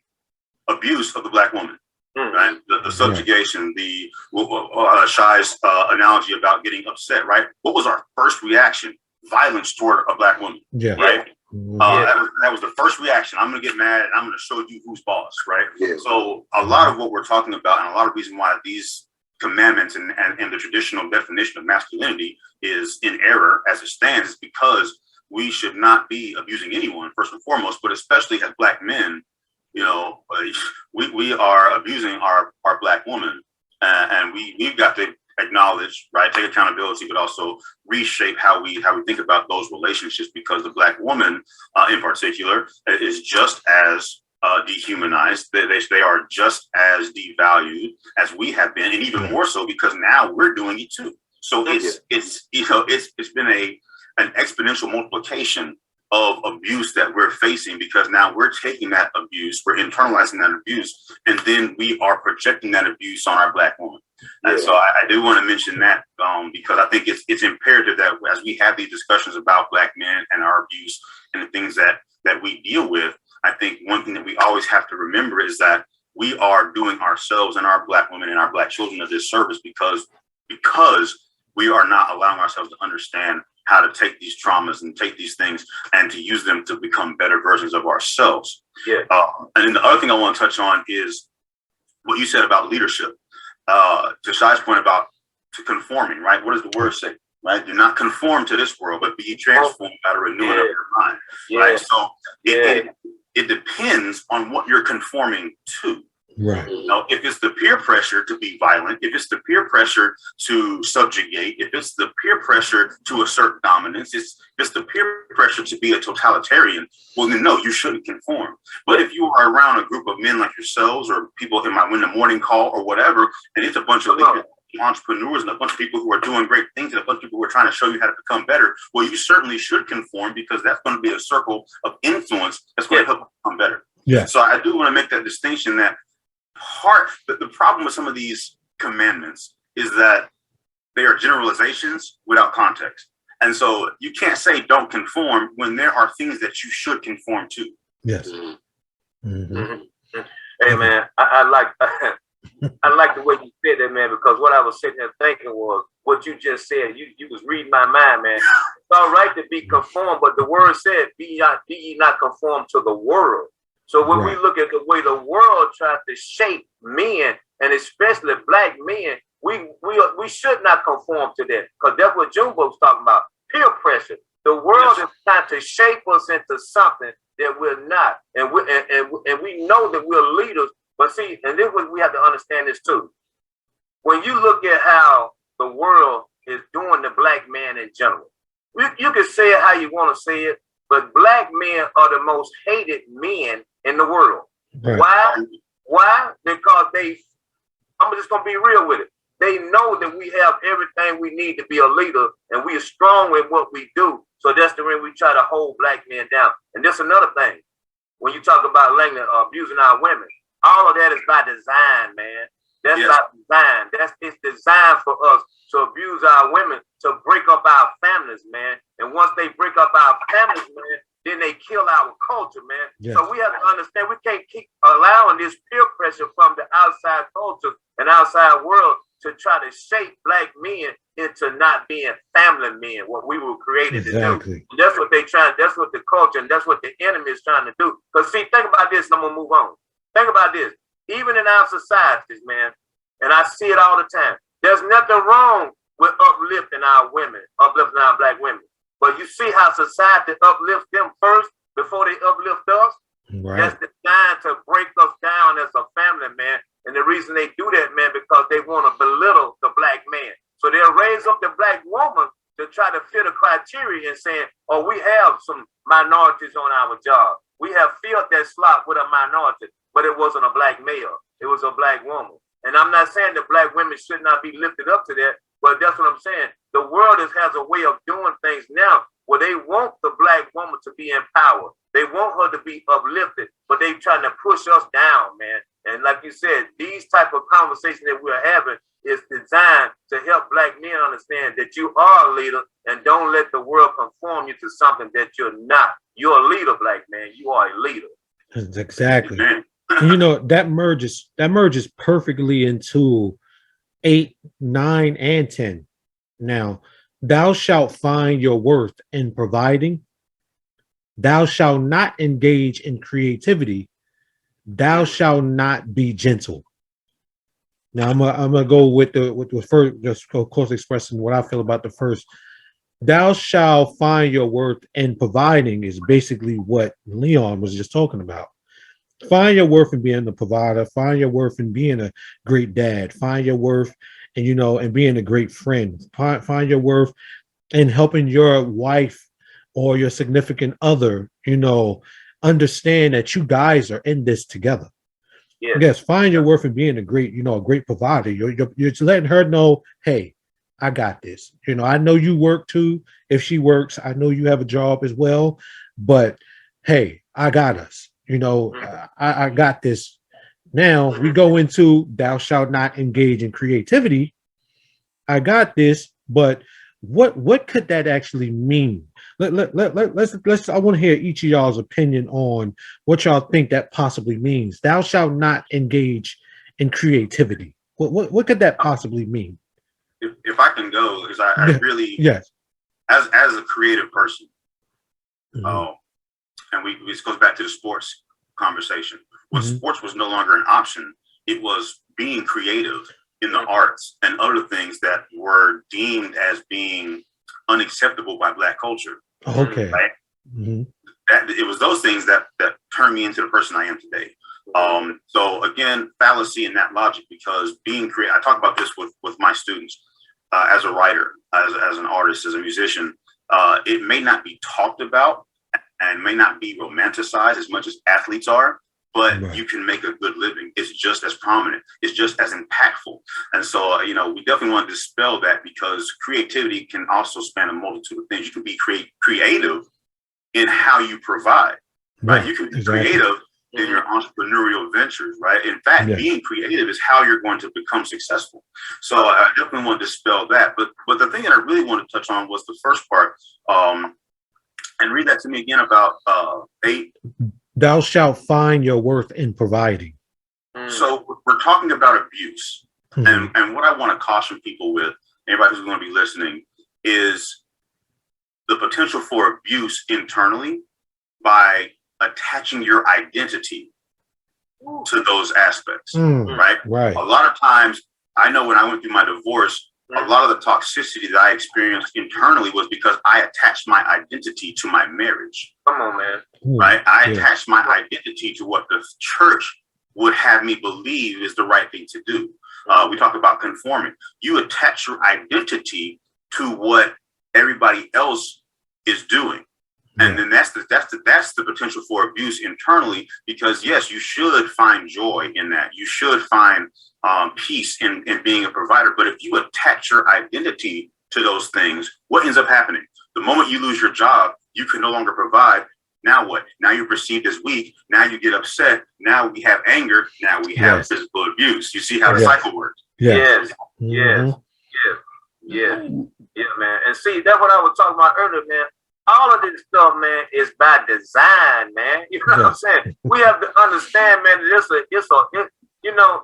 S3: abuse of the Black woman. Right, the subjugation, the Shai's analogy about getting upset. Right, what was our first reaction? Violence toward a Black woman. Yeah. Right. That was the first reaction. I'm going to get mad and I'm going to show you who's boss. Right. Yeah. So a lot of what we're talking about, and a lot of reason why these commandments and the traditional definition of masculinity is in error as it stands, is because we should not be abusing anyone first and foremost, but especially as Black men. We are abusing our Black woman, and we've got to acknowledge, right, take accountability, but also reshape how we think about those relationships, because the Black woman in particular is just as dehumanized. They are just as devalued as we have been, and even more so because now we're doing it too. So it's been an exponential multiplication of abuse that we're facing, because now we're taking that abuse, we're internalizing that abuse, and then we are projecting that abuse on our Black woman. And so I do want to mention that because I think it's imperative that as we have these discussions about Black men and our abuse and the things that we deal with, I think one thing that we always have to remember is that we are doing ourselves and our Black women and our Black children a disservice because we are not allowing ourselves to understand how to take these traumas and take these things and to use them to become better versions of ourselves. And then the other thing I want to touch on is what you said about leadership. To Shai's point about to conforming, right? What does the word say? Right? Do not conform to this world, but be transformed by the renewing of your mind. Right? So it depends on what you're conforming to. Right. If it's the peer pressure to be violent, if it's the peer pressure to subjugate, if it's the peer pressure to assert dominance, if it's the peer pressure to be a totalitarian, well, then no, you shouldn't conform. But if you are around a group of men like yourselves or people in the morning call or whatever, and it's a bunch of leaders entrepreneurs and a bunch of people who are doing great things and a bunch of people who are trying to show you how to become better, well, you certainly should conform, because that's going to be a circle of influence that's going to help you become better.
S2: Yeah.
S3: So I do want to make that distinction, that the problem with some of these commandments is that they are generalizations without context. And so you can't say don't conform when there are things that you should conform to.
S2: Yes.
S4: Hey man, I like I like the way you said that, man, because what I was sitting there thinking was what you just said. You was reading my mind, man. It's all right to be conformed, but the word said, be ye not conformed to the world. So when we look at the way the world tries to shape men, and especially black men, we should not conform to that, because that's what Jumbo's talking about. Peer pressure. The world is trying to shape us into something that we're not, and we know that we're leaders. But see, and this was, we have to understand this too. When you look at how the world is doing the black man in general, you can say it how you want to say it, but black men are the most hated men in the world. Right. Why? Why? Because I'm just gonna be real with it. They know that we have everything we need to be a leader, and we are strong in what we do. So that's the reason we try to hold black men down. And that's another thing. When you talk about abusing our women, all of that is by design, man. That's by design. It's designed for us to abuse our women, to break up our families, man. And once they break up our families, man, then they kill our culture, man. Yes. So we have to understand we can't keep allowing this peer pressure from the outside culture and outside world to try to shape black men into not being family men, what we were created to do. And that's what that's what the culture and that's what the enemy is trying to do. Because see, think about this, and I'm gonna move on. Think about this. Even in our societies, man, and I see it all the time, there's nothing wrong with uplifting our women, uplifting our black women. But you see how society uplifts them first before they uplift us? Right. That's designed to break us down as a family, man. And the reason they do that, man, because they want to belittle the black man. So they'll raise up the black woman to try to fit a criteria and saying, oh, we have some minorities on our job. We have filled that slot with a minority, but it wasn't a black male. It was a black woman. And I'm not saying that black women should not be lifted up to that, but that's what I'm saying. The world has a way of doing things now where they want the black woman to be empowered. They want her to be uplifted, but they trying to push us down, man. And like you said, these type of conversations that we're having is designed to help black men understand that you are a leader and don't let the world conform you to something that you're not. You're a leader, black man. You are a leader.
S2: Exactly. You know, that merges perfectly into 8, 9, and 10. Now, thou shalt find your worth in providing. Thou shalt not engage in creativity. Thou shalt not be gentle. Now, I'm gonna go with the first, just of course expressing what I feel about the first. Thou shalt find your worth in providing is basically what Leon was just talking about. Find your worth in being a provider. Find your worth in being a great dad. Find your worth and and being a great friend. Find your worth in helping your wife or your significant other, understand that you guys are in this together. Yeah. Yes, find your worth in being a great provider. You're just letting her know, hey, I got this. I know you work too. If she works, I know you have a job as well. But hey, I got us. I got this. Now we go into thou shalt not engage in creativity. I got this, but what could that actually mean? Let's I want to hear each of y'all's opinion on what y'all think that possibly means. Thou shalt not engage in creativity. What could that possibly mean?
S3: If I can go, because I really, as a creative person, and this goes back to the sports conversation. When sports was no longer an option, it was being creative in the arts and other things that were deemed as being unacceptable by Black culture.
S2: Okay.
S3: Right? It was those things that turned me into the person I am today. So again, fallacy in that logic, because being creative, I talk about this with my students as a writer, as an artist, as a musician. It may not be talked about and may not be romanticized as much as athletes are, but
S2: Right.
S3: you can make a good living. It's just as prominent. It's just as impactful. And so, we definitely want to dispel that, because creativity can also span a multitude of things. You can be creative in how you provide, right? You can be creative in your entrepreneurial ventures, right? In fact, being creative is how you're going to become successful. So I definitely want to dispel that. But the thing that I really want to touch on was the first part. And read that to me again about 8.
S2: Thou shalt find your worth in providing.
S3: So we're talking about abuse. And what I want to caution people with, anybody who's going to be listening, is the potential for abuse internally by attaching your identity to those aspects, right?
S2: Right.
S3: A lot of times, I know when I went through my divorce, a lot of the toxicity that I experienced internally was because I attached my identity to my marriage.
S4: Come on, man.
S3: Right? I attached my identity to what the church would have me believe is the right thing to do. We talk about conforming. You attach your identity to what everybody else is doing. And then that's the potential for abuse internally, because yes, you should find joy in that. You should find peace in being a provider. But if you attach your identity to those things, what ends up happening? The moment you lose your job, you can no longer provide. Now what? Now you're perceived as weak. Now you get upset. Now we have anger. Now we have physical abuse. You see how the cycle works?
S4: Yes, man. And see, that's what I was talking about earlier, man. All of this stuff, man, is by design, man. You know what I'm saying? We have to understand, man, that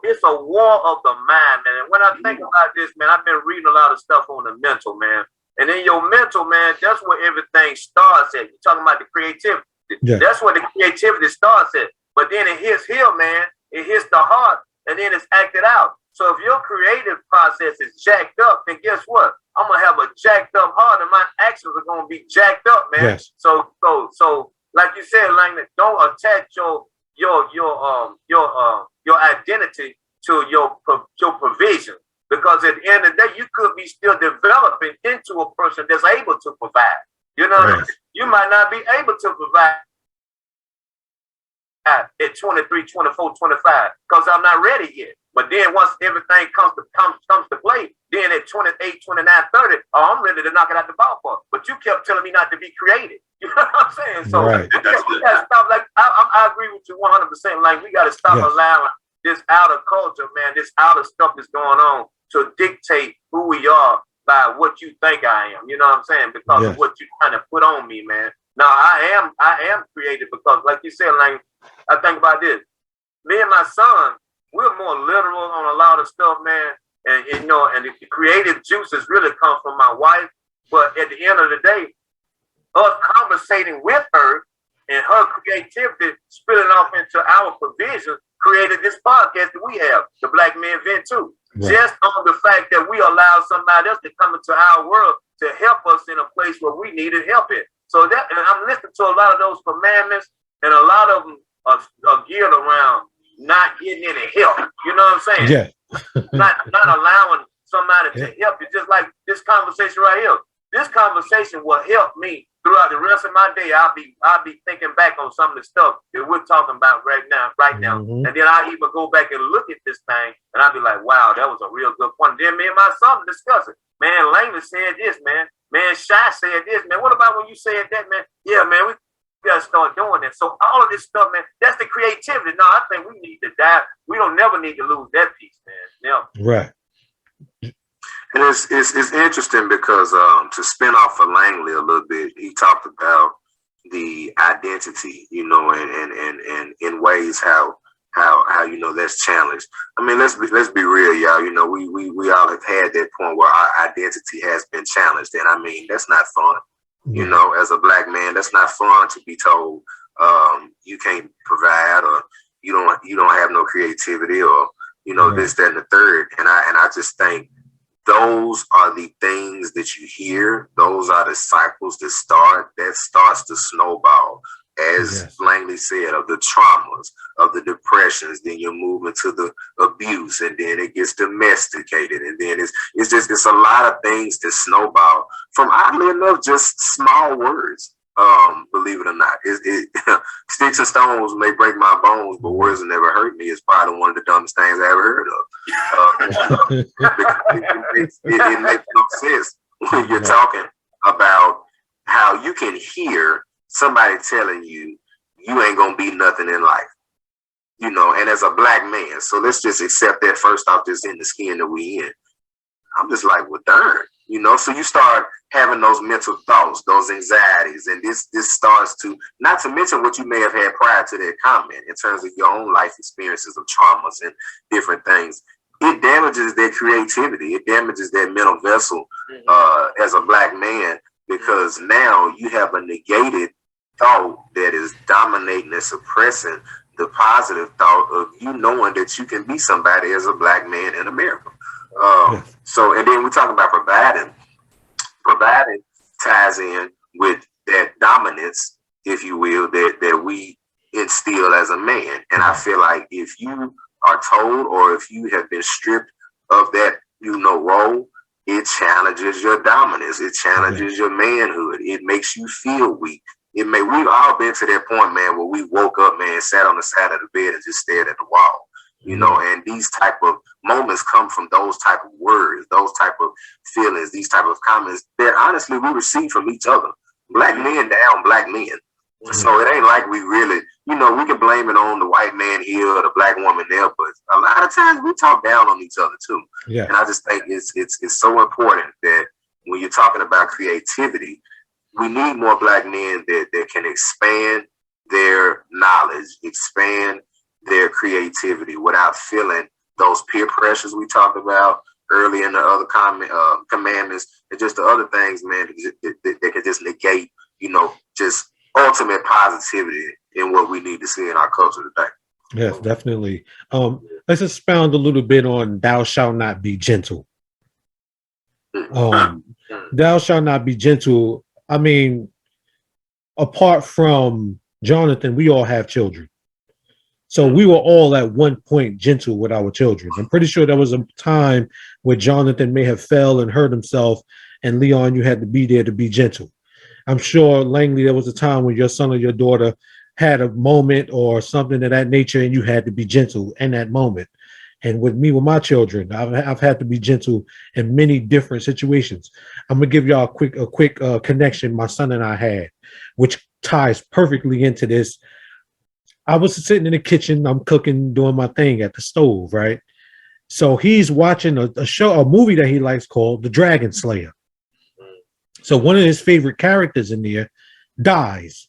S4: it's a war of the mind, man. And when I think about this, man, I've been reading a lot of stuff on the mental, man. And in your mental, man, that's where everything starts at. You're talking about the creativity. That's where the creativity starts at. But then it hits here, man. It hits the heart, and then it's acted out. So if your creative process is jacked up, then guess what? I'm gonna have a jacked up heart, and my actions are gonna be jacked up, man. So like you said, Langdon, don't attach your identity to your provision, because at the end of the day, you could be still developing into a person that's able to provide. You know, you might not be able to provide at 23, 24, 25, because I'm not ready yet. But then once everything comes to play, then at 28, 29, 30, I'm ready to knock it out the ballpark. But you kept telling me not to be creative. You know what I'm saying? So we gotta stop. Like I agree with you 100%. Like we gotta stop allowing this outer culture, man, this outer stuff that's going on to dictate who we are by what you think I am. You know what I'm saying? Because of what you're trying to put on me, man. Now I am creative, because like you said, like I think about this. Me and my son, we're more literal on a lot of stuff, man. And the creative juices really come from my wife. But at the end of the day, us conversating with her and her creativity spilling off into our provision created this podcast that we have, the Black Men Vent Too. Just on the fact that we allow somebody else to come into our world to help us in a place where we needed help in. So that, and I'm listening to a lot of those commandments, and a lot of them are geared around not getting any help. You know what I'm saying? not allowing somebody to help you. Just like this conversation right here. This conversation will help me throughout the rest of my day. I'll be thinking back on some of the stuff that we're talking about right now. And then I'll even go back and look at this thing, and I'll be like, wow, that was a real good point. And then me and my son discuss it. Man, Langdon said this, man. Man, Shy said this, man. What about when you said that, man? Yeah, man, we gotta start doing that. So all of this stuff, man, that's the creativity. No, I think we need to die. We don't never need to lose that piece, man. Never.
S2: Right.
S1: And it's interesting because to spin off of Langley a little bit, he talked about the identity, and in ways how that's challenged. I mean, let's be real, y'all. We all have had that point where our identity has been challenged, and I mean that's not fun. As a Black man, that's not fun to be told you can't provide, or you don't have no creativity, or this, that, and the third. And I just think those are the things that you hear. Those are the cycles that starts to snowball. As Langley said, of the traumas, of the depressions, then you're moving to the abuse, and then it gets domesticated, and then it's a lot of things that snowball from, oddly enough, just small words. Believe it or not, sticks and stones may break my bones, but words will never hurt me. Is probably one of the dumbest things I ever heard of. It makes no sense when you're talking about how you can hear somebody telling you you ain't gonna be nothing in life, and as a black man, so let's just accept that first off, just in the skin that we in. I'm just like, well, darn, so you start having those mental thoughts, those anxieties, and this starts to, not to mention what you may have had prior to that comment in terms of your own life experiences of traumas and different things. It damages their creativity. It damages their mental vessel as a black man, because now you have a negated thought that is dominating and suppressing the positive thought of you knowing that you can be somebody as a black man in America. So, and then we talk about providing. Providing ties in with that dominance, if you will, that we instill as a man. And I feel like if you are told, or if you have been stripped of that, role, it challenges your dominance. It challenges your manhood. It makes you feel weak. We've all been to that point, man, where we woke up, man, sat on the side of the bed and just stared at the wall. And these type of moments come from those type of words, those type of feelings, these type of comments that honestly we receive from each other. Black men down black men. So it ain't like we really, we can blame it on the white man here or the black woman there, but a lot of times we talk down on each other too. Yeah. And I just think it's so important that when you're talking about creativity, we need more black men that can expand their knowledge, expand their creativity without feeling those peer pressures we talked about early in the other commandments, and just the other things, man, that can just negate, just ultimate positivity in what we need to see in our culture today.
S2: Yes, definitely. Let's expound a little bit on "Thou shalt not be gentle." Thou shalt not be gentle. I mean, apart from Jonathan, we all have children. So we were all at one point gentle with our children. I'm pretty sure there was a time where Jonathan may have fell and hurt himself, and Leon, you had to be there to be gentle. I'm sure, Langley, there was a time when your son or your daughter had a moment or something of that nature, and you had to be gentle in that moment. And with me, with my children, I've had to be gentle in many different situations. I'm gonna give y'all a quick connection my son and I had, which ties perfectly into this. I was sitting in the kitchen, I'm cooking, doing my thing at the stove, right? So he's watching a movie that he likes called The Dragon Slayer. So one of his favorite characters in there dies.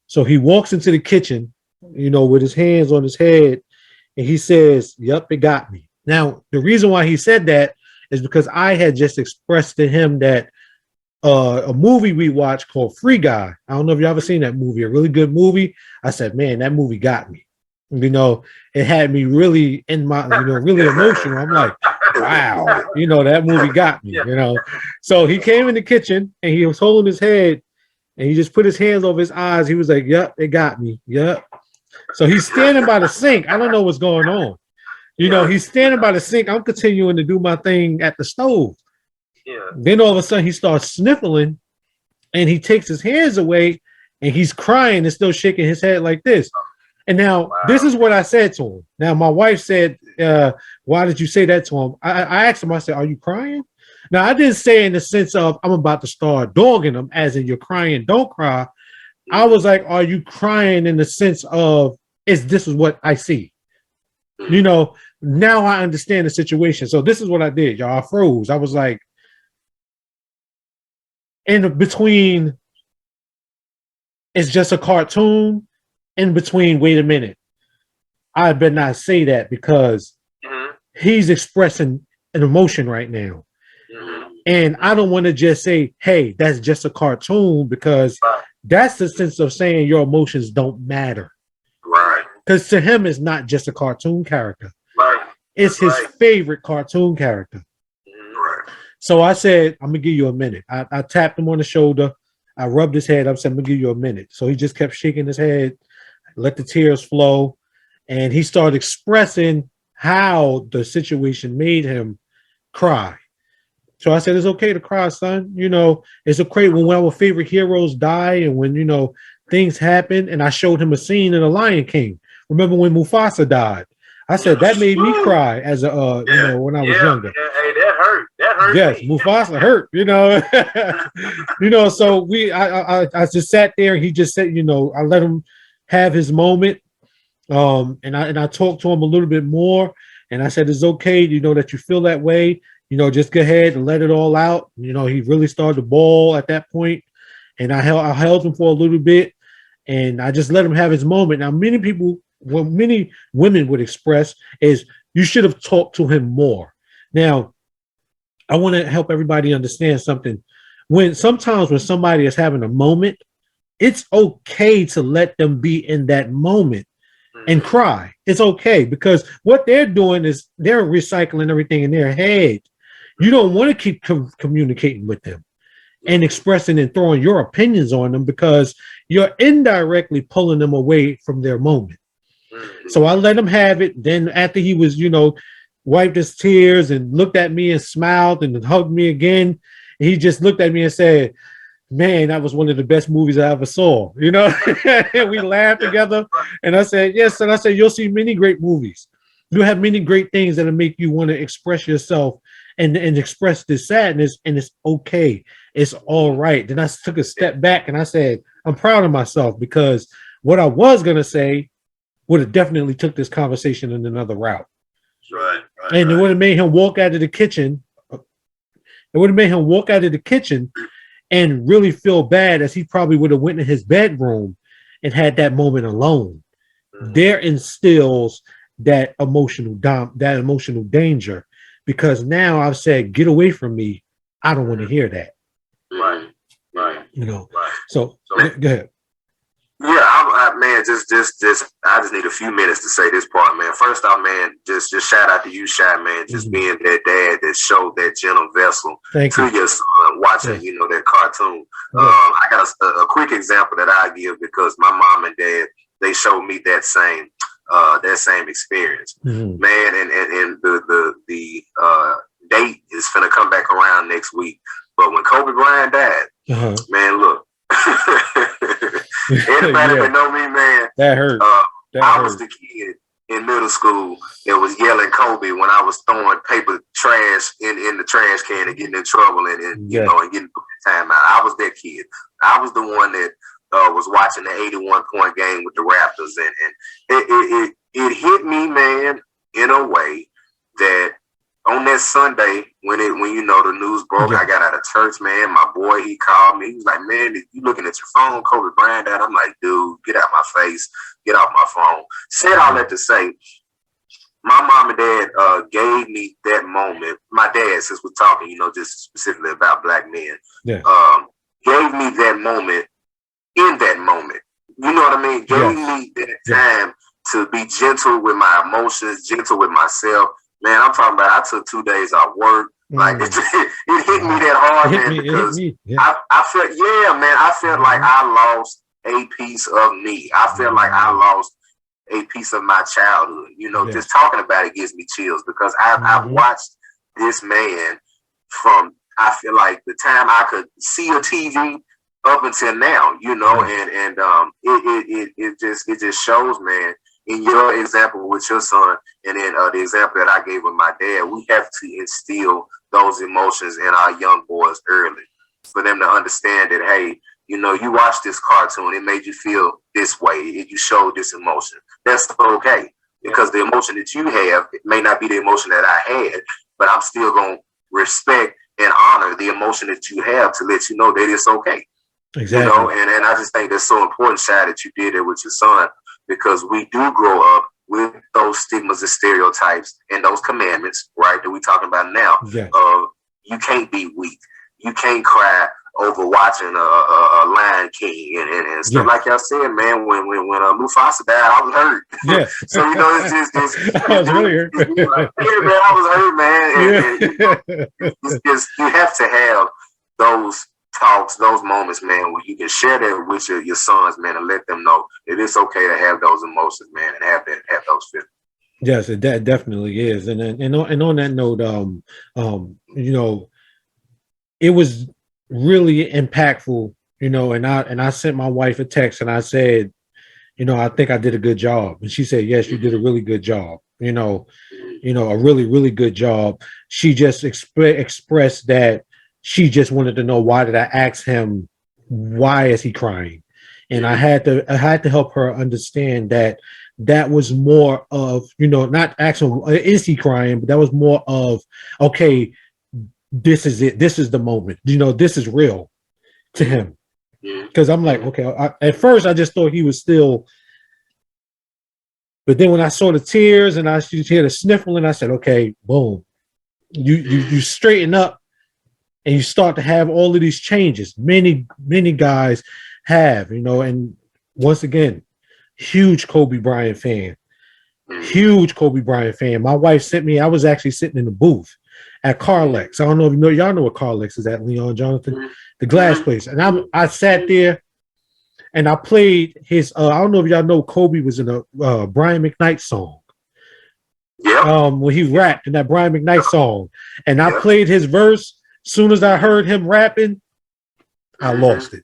S2: So he walks into the kitchen, with his hands on his head, and he says, "Yep, it got me." Now, the reason why he said that is because I had just expressed to him that a movie we watched called Free Guy. I don't know if you ever seen that movie, a really good movie. I said, man, that movie got me. It had me really in my, really emotional. I'm like, wow, that movie got me, So he came in the kitchen and he was holding his head and he just put his hands over his eyes. He was like, yep, it got me. Yep. So he's standing by the sink. I don't know what's going on. He's standing by the sink. I'm continuing to do my thing at the stove. Yeah. Then all of a sudden he starts sniffling and he takes his hands away and he's crying and still shaking his head like this. And now this is what I said to him. Now my wife said, why did you say that to him? I asked him, I said, are you crying? Now I didn't say in the sense of I'm about to start dogging him as in you're crying, don't cry. I was like, are you crying in the sense of this is what I see? Now I understand the situation. So this is what I did, y'all. I froze. I was like, in between, it's just a cartoon. In between, wait a minute. I better not say that because he's expressing an emotion right now. And I don't want to just say, hey, that's just a cartoon, because that's the sense of saying your emotions don't matter. Right. Because to him, it's not just a cartoon character. Right. It's his favorite cartoon character. Right. So I said, I'm going to give you a minute. I tapped him on the shoulder. I rubbed his head. I said, I'm going to give you a minute. So he just kept shaking his head, let the tears flow. And he started expressing how the situation made him cry. So I said, it's okay to cry, son. You know, it's okay when our favorite heroes die and when, you know, things happen. And I showed him a scene in The Lion King. Remember when Mufasa died? I said, that made me cry as a, you know, when I was younger.
S5: Hey, that hurt. That hurt
S2: Yes,
S5: me.
S2: Mufasa hurt, you know. You know, so I just sat there and he just said, you know, I let him have his moment. And I talked to him a little bit more, and I said, it's okay, you know, that you feel that way. You know, just go ahead and let it all out. You know, he really started to bawl at that point, and I held him for a little bit, and I just let him have his moment. Now, many people, what many women would express is, you should have talked to him more. Now, I want to help everybody understand something. Sometimes when somebody is having a moment, it's okay to let them be in that moment and cry. It's okay, because what they're doing is they're recycling everything in their head. You don't want to keep communicating with them and expressing and throwing your opinions on them, because you're indirectly pulling them away from their moment. So I let him have it. Then after he was, you know, wiped his tears and looked at me and smiled and hugged me again, he just looked at me and said, man, that was one of the best movies I ever saw. You know, we laughed together, and I said, yes. And I said, you'll see many great movies. You'll have many great things that'll make you want to express yourself and express this sadness, and it's okay. It's all right. Then I took a step back and I said, I'm proud of myself, because what I was going to say would have definitely took this conversation in another route.
S5: Right.
S2: And it would have made him walk out of the kitchen. It would have made him walk out of the kitchen and really feel bad, as he probably would have went in his bedroom and had that moment alone. There instills that emotional danger, because now I've said, get away from me. I don't want to hear that.
S5: Right.
S2: You know.
S5: Right.
S2: So go ahead.
S1: Yeah, man, just I just need a few minutes to say this part, man. First off, man, just shout out to you, Shy, man, just being that dad that showed that gentle vessel
S2: Thank
S1: to
S2: you.
S1: your son watching, you know, that cartoon. I got a quick example that I give, because my mom and dad, they showed me that same experience, man. And the date is finna come back around next week. But when Kobe Bryant died, man, look. Anybody that know me, man,
S2: that hurt.
S1: I was the kid in middle school that was yelling Kobe when I was throwing paper trash in the trash can and getting in trouble and you know, and getting time out. I was that kid. I was the one that was watching the 81-point game with the Raptors, and it hit me, man, in a way that on that Sunday when you know the news broke, I got out of church, man. My boy, he called me. He was like, man, you looking at your phone, Kobe Bryant died? I'm like, dude, get out my face, get off my phone. Said all that to say, my mom and dad gave me that moment. My dad, since we're talking, you know, just specifically about black men, gave me that moment in that moment. You know what I mean? Gave me that time to be gentle with my emotions, gentle with myself. Man, I'm talking about, I took 2 days off work. Like it hit me that hard, man, because I felt, man, I felt like I lost a piece of me. I felt like I lost a piece of my childhood. You know, just talking about it gives me chills, because I've watched this man from, I feel like, the time I could see a TV up until now, you know, and it just shows, man, in your example with your son, and then the example that I gave with my dad, we have to instill those emotions in our young boys early, for them to understand that, hey, you know, you watched this cartoon, it made you feel this way, you showed this emotion. That's okay, because the emotion that you have, it may not be the emotion that I had, but I'm still going to respect and honor the emotion that you have, to let you know that it's okay. Exactly. You know, and I just think that's so important, Shy, that you did it with your son, because we do grow up with those stigmas and stereotypes and those commandments, right, that we're talking about now. You can't be weak. You can't cry over watching a Lion King and stuff like y'all said, man. When Mufasa died, I was hurt. So you know, it's just I was really hurt. Man, I was hurt, man. And it's just, you have to have those talks, those moments, man, where you can share that with your sons, man, and let them know that it's okay to have those emotions, man, and have those feelings.
S2: Yes, it definitely is. And on that note, you know, it was really impactful, you know, and I sent my wife a text and I said, you know, I think I did a good job. And she said, yes, you did a really good job. A really, really good job. She just expressed that she just wanted to know, why did I ask him, why is he crying? And I had to help her understand that that was more of, you know, not asking, is he crying? But that was more of, okay, this is it. This is the moment. You know, this is real to him. Because I'm like, okay, at first I just thought he was still, but then when I saw the tears and I hear the sniffling, I said, okay, boom. You straighten up and you start to have all of these changes. Many guys have, you know, and once again, huge Kobe Bryant fan. Huge Kobe Bryant fan. My wife sent me, I was actually sitting in the booth at Carlex. I don't know if you know, y'all know what Carlex is at, Leon Jonathan, the glass place. And I sat there and I played his, I don't know if y'all know, Kobe was in a Brian McKnight song. When he rapped in that Brian McKnight song. And I played his verse. Soon as I heard him rapping, I lost it.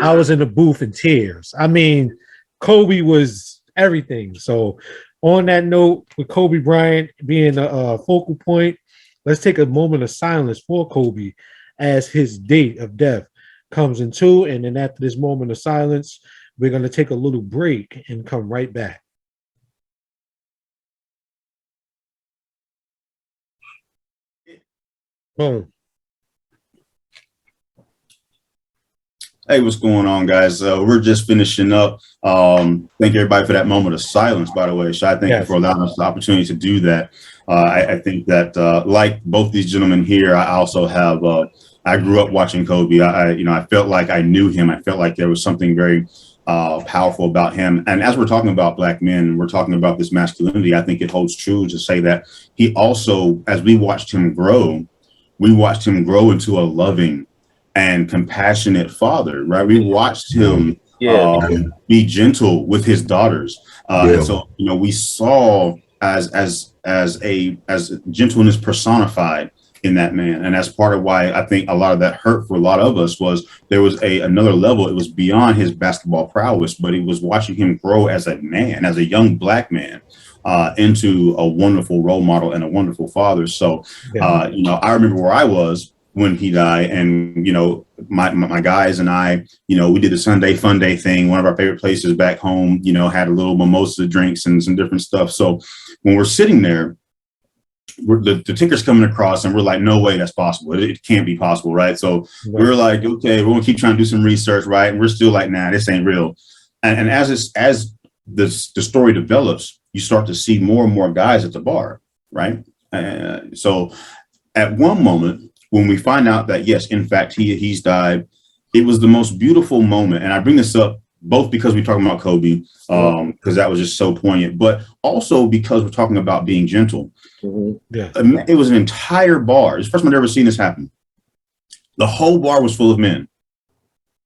S2: I was in the booth in tears. I mean, Kobe was everything. So on that note, with Kobe Bryant being a focal point, let's take a moment of silence for Kobe as his date of death comes into. And then after this moment of silence, we're going to take a little break and come right back. Boom.
S3: Hey, what's going on, guys? We're just finishing up. Thank everybody for that moment of silence, by the way. Shai, thank you for allowing us the opportunity to do that. I think that like both these gentlemen here, I also have, I grew up watching Kobe. I felt like I knew him. I felt like there was something very powerful about him. And as we're talking about black men, we're talking about this masculinity, I think it holds true to say that he also, as we watched him grow into a loving and compassionate father, right? We watched him be gentle with his daughters. And so, you know, we saw as gentleness personified in that man. And that's part of why I think a lot of that hurt for a lot of us was there was another level. It was beyond his basketball prowess, but it was watching him grow as a man, as a young black man, into a wonderful role model and a wonderful father. So, you know, I remember where I was when he died, and you know, my guys and I, you know, we did the Sunday fun day thing, one of our favorite places back home, you know, had a little mimosa drinks and some different stuff. So when we're sitting there, the tinker's coming across and we're like, no way that's possible. It can't be possible, right? So we're like, okay, we're gonna keep trying to do some research, right? And we're still like, nah, this ain't real. And as the story develops, you start to see more and more guys at the bar, right? So at one moment, when we find out that, yes, in fact, he's died, it was the most beautiful moment. And I bring this up both because we're talking about Kobe, because that was just so poignant, but also because we're talking about being gentle. It was an entire bar. It's the first time I've ever seen this happen. The whole bar was full of men.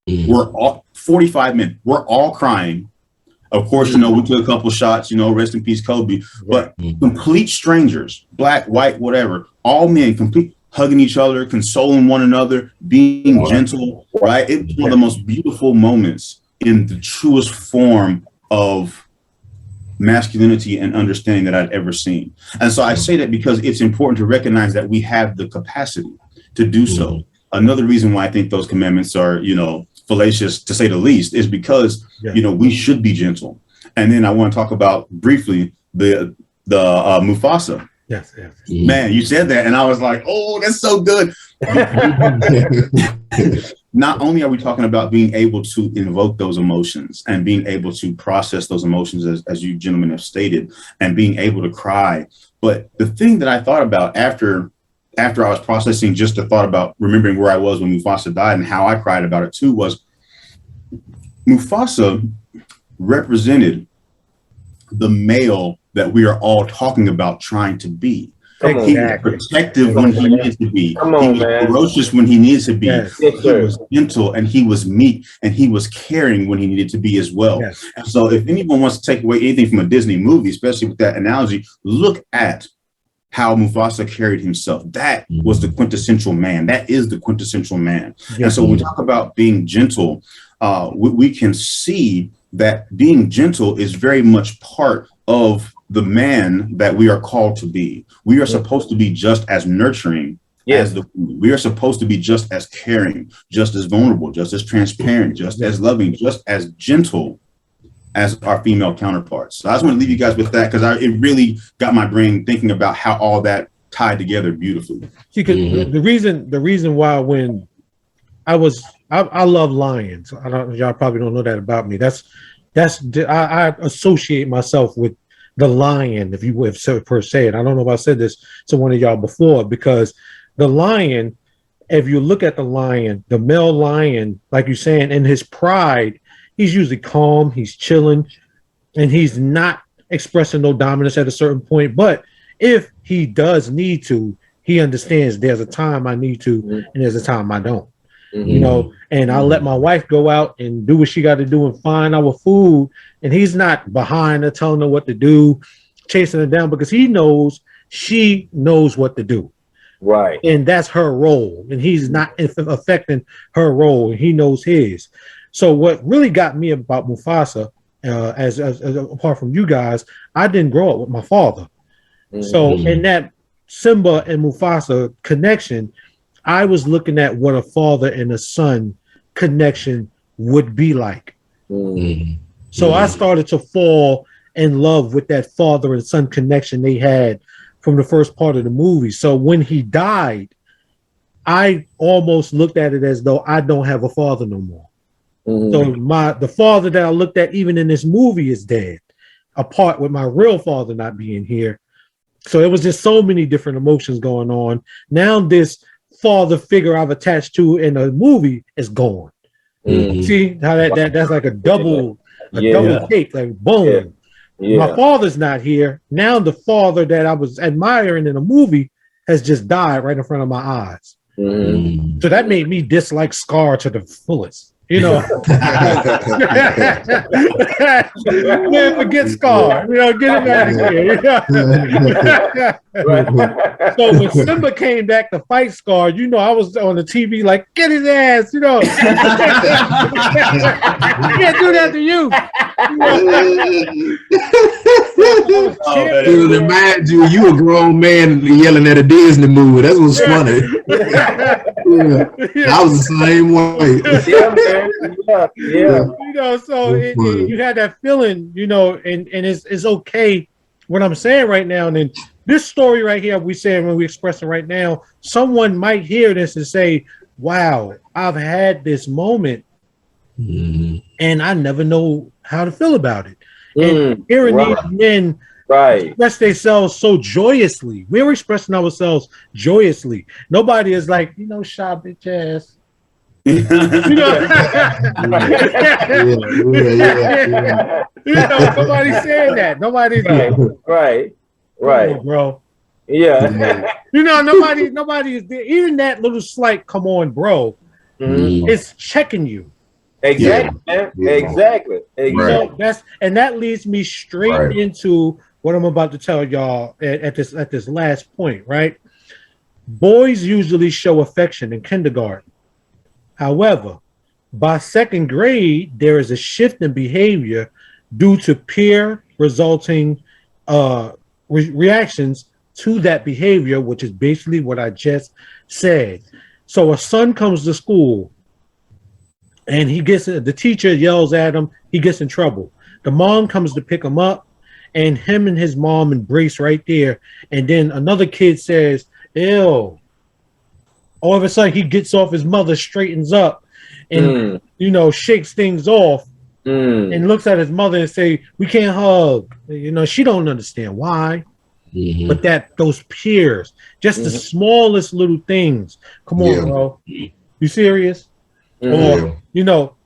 S3: We're all 45 men. We're all crying. Of course, you know, we took a couple shots, you know, rest in peace, Kobe, but complete strangers, black, white, whatever, all men, complete, hugging each other, consoling one another, being gentle, right? It was one of the most beautiful moments in the truest form of masculinity and understanding that I'd ever seen. And so I say that because it's important to recognize that we have the capacity to do so. Another reason why I think those commandments are, you know, fallacious to say the least is because, you know, we should be gentle. And then I want to talk about briefly the Mufasa.
S2: Yes.
S3: Man, you said that, and I was like, "Oh, that's so good." Not only are we talking about being able to invoke those emotions and being able to process those emotions, as you gentlemen have stated, and being able to cry, but the thing that I thought about after I was processing just the thought about remembering where I was when Mufasa died and how I cried about it too was Mufasa represented the male that we are all talking about trying to be. He was protective when he needed to be. He was ferocious when he needed to be. He was gentle and he was meek and he was caring when he needed to be as well. And so if anyone wants to take away anything from a Disney movie, especially with that analogy, look at how Mufasa carried himself. That was the quintessential man. That is the quintessential man.
S2: Yeah.
S3: And so when we talk about being gentle, we can see that being gentle is very much part of the man that we are called to be. We are supposed to be just as nurturing as we are supposed to be just as caring, just as vulnerable, just as transparent, just as loving, just as gentle as our female counterparts. So I just want to leave you guys with that, because it really got my brain thinking about how all that tied together beautifully.
S2: See, the reason why when I love lions. Y'all probably don't know that about me. I associate myself with the lion, if you would per se. And I don't know if I said this to one of y'all before, because the lion, if you look at the lion, the male lion, like you're saying, in his pride, he's usually calm, he's chilling, and he's not expressing no dominance at a certain point. But if he does need to, he understands there's a time I need to, and there's a time I don't. You know, and I let my wife go out and do what she got to do and find our food, and he's not behind her telling her what to do, chasing her down, because he knows she knows what to do.
S4: Right.
S2: And that's her role, and he's not affecting her role, and he knows his. So what really got me about Mufasa, as apart from you guys, I didn't grow up with my father. So in that Simba and Mufasa connection, I was looking at what a father and a son connection would be like. So I started to fall in love with that father and son connection they had from the first part of the movie. So when he died, I almost looked at it as though I don't have a father no more. So the father that I looked at even in this movie is dead, apart with my real father not being here. So it was just so many different emotions going on. Now this father figure I've attached to in a movie is gone. See how that's like a double take, like boom. My father's not here. Now the father that I was admiring in a movie has just died right in front of my eyes. So that made me dislike Scar to the fullest. You know, man, forget Scar. You know, get him out of here. So when Simba came back to fight Scar, you know, I was on the TV like, get his ass. You know, can't do that to you.
S1: It would remind you a grown man yelling at a Disney movie. That's what's funny. I was the same way.
S2: You know, so you had that feeling, you know, and it's okay what I'm saying right now. And then this story right here, we saying when we express it right now, someone might hear this and say, wow, I've had this moment and I never know how to feel about it. And hearing these men express themselves so joyously, we're expressing ourselves joyously. Nobody is like, you know, shy bitch ass. You know, you know, nobody's saying that. Nobody's
S4: right,
S2: oh, bro.
S4: Yeah.
S2: You know, nobody is there. Even that little slight, come on, bro, it's checking you.
S4: Exactly, man. Exactly.
S2: So that leads me straight into what I'm about to tell y'all at this last point, right? Boys usually show affection in kindergarten. However, by second grade, there is a shift in behavior due to peer resulting reactions to that behavior, which is basically what I just said. So a son comes to school and the teacher yells at him, he gets in trouble. The mom comes to pick him up and him and his mom embrace right there. And then another kid says, ew. All of a sudden he gets off his mother, straightens up and, you know, shakes things off and looks at his mother and say, we can't hug. You know, she don't understand why. But those peers, just the smallest little things. Come on, bro. You serious? Or, you know,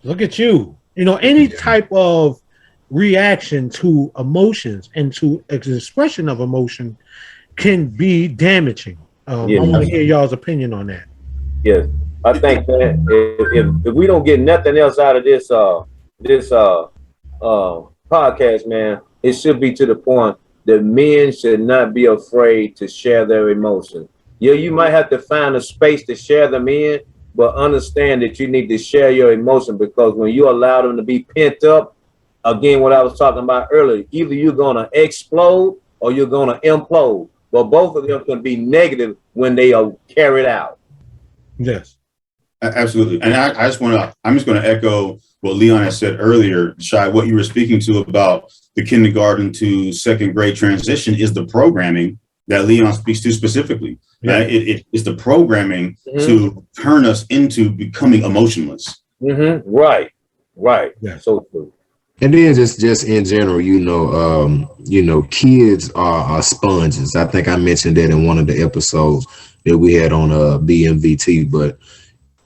S2: look at you. You know, any type of reaction to emotions and to expression of emotion can be damaging. I want to hear y'all's opinion on that.
S4: Yes, I think that if we don't get nothing else out of this podcast, man, it should be to the point that men should not be afraid to share their emotions. Yeah, you might have to find a space to share them in, but understand that you need to share your emotion, because when you allow them to be pent up, again, what I was talking about earlier, either you're going to explode or you're going to implode. But both of them can be negative when they are carried out.
S2: Yes.
S3: Absolutely. And I'm just going to echo what Leon had said earlier, Shai, what you were speaking to about the kindergarten to second grade transition is the programming that Leon speaks to specifically.
S2: Yeah.
S3: It's the programming to turn us into becoming emotionless.
S4: Right.
S2: Yeah.
S4: So true.
S1: And then just in general, kids are sponges. I think I mentioned that in one of the episodes that we had on BMVT, but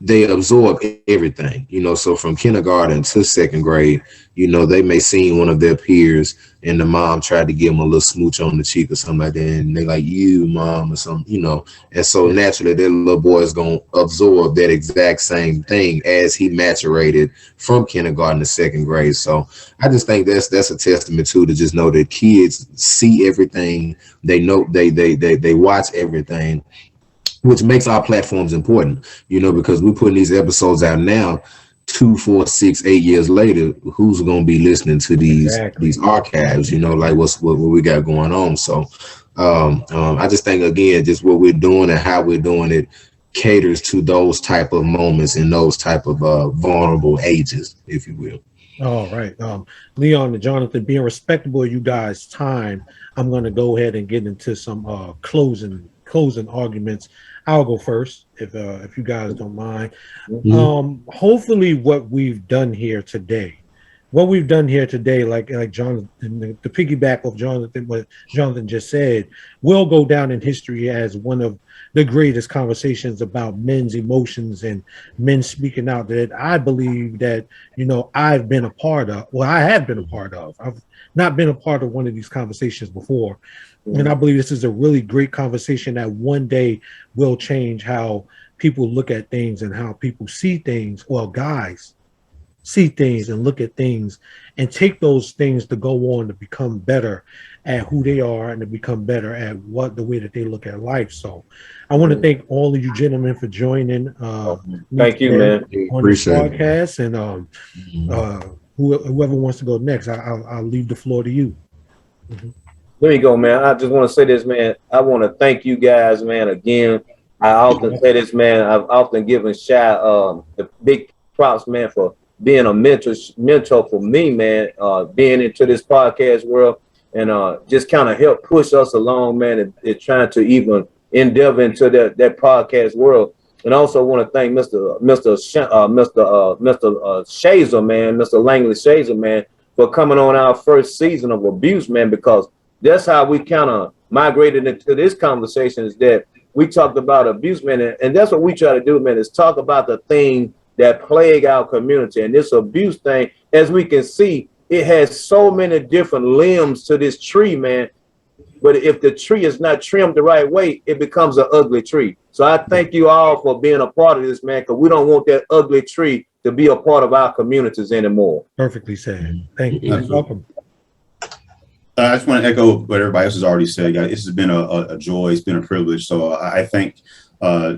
S1: they absorb everything, so from kindergarten to second grade, they may see one of their peers and the mom tried to give them a little smooch on the cheek or something like that, and they like, you mom, or something, and so naturally that little boy is going to absorb that exact same thing as he maturated from kindergarten to second grade. So I just think that's a testament to just know that kids see everything, they know, they watch everything, which makes our platforms important, because we're putting these episodes out now, 2, 4, 6, 8 years later, who's going to be listening to these archives, like what we got going on. So I just think, again, just what we're doing and how we're doing it caters to those type of moments and those type of vulnerable ages, if you will.
S2: All right. Leon and Jonathan, being respectable of you guys' time, I'm going to go ahead and get into some closing arguments. I'll go first if you guys don't mind. Hopefully what we've done here today, like Jonathan, to piggyback off Jonathan, what Jonathan just said, will go down in history as one of the greatest conversations about men's emotions and men speaking out that I believe that, I've been a part of. Well, I have been a part of. I've not been a part of one of these conversations before. And I believe this is a really great conversation that one day will change how people look at things and how people see things. Well, guys see things and look at things and take those things to go on to become better at who they are and to become better at the way that they look at life. So I want to thank all of you gentlemen for joining.
S4: Thank you, man.
S2: On this podcast. And whoever wants to go next, I'll leave the floor to you.
S4: There you go, man. I just want to say this, man. I want to thank you guys, man. Again, I often say this, man. I've often given Shai the big props, man, for being a mentor for me, man. Being into this podcast world and just kind of help push us along, man. And trying to even endeavor into that podcast world. And also want to thank Mr. Shazer, man, Mr. Langley Shazer, man, for coming on our first season of Abuse, man, because that's how we kind of migrated into this conversation, is that we talked about abuse, man. And that's what we try to do, man, is talk about the thing that plague our community. And this abuse thing, as we can see, it has so many different limbs to this tree, man. But if the tree is not trimmed the right way, it becomes an ugly tree. So I thank you all for being a part of this, man, because we don't want that ugly tree to be a part of our communities anymore.
S2: Perfectly said. Thank you. Welcome.
S3: I just want to echo what everybody else has already said, guys. This has been a joy. It's been a privilege. So I thank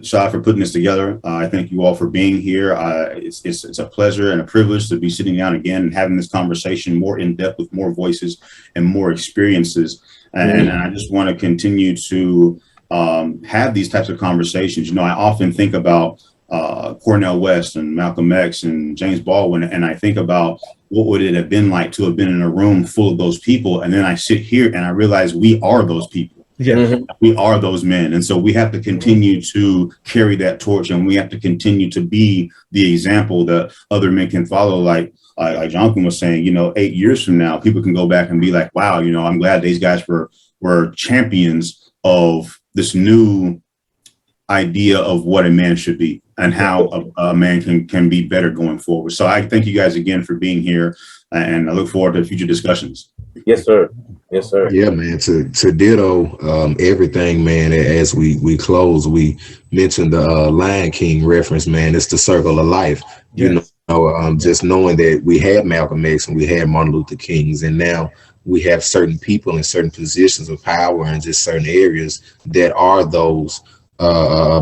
S3: Shai for putting this together. I thank you all for being here. It's a pleasure and a privilege to be sitting down again and having this conversation more in depth with more voices and more experiences. And I just want to continue to have these types of conversations. I often think about Cornel West and Malcolm X and James Baldwin, and I think about what would it have been like to have been in a room full of those people. And then I sit here and I realize we are those people.
S2: Yeah.
S3: We are those men. And so we have to continue to carry that torch, and we have to continue to be the example that other men can follow. Like Jonathan was saying, 8 years from now, people can go back and be like, wow, I'm glad these guys were champions of this new idea of what a man should be and how a man can be better going forward. So I thank you guys again for being here, and I look forward to future discussions.
S4: Yes, sir. Yes, sir.
S1: Yeah, man. To ditto everything, man. As we close, we mentioned the Lion King reference, man. It's the circle of life.
S2: Yes.
S1: just knowing that we had Malcolm X and we had Martin Luther Kings, and now we have certain people in certain positions of power in just certain areas that are those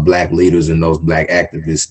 S1: black leaders and those black activists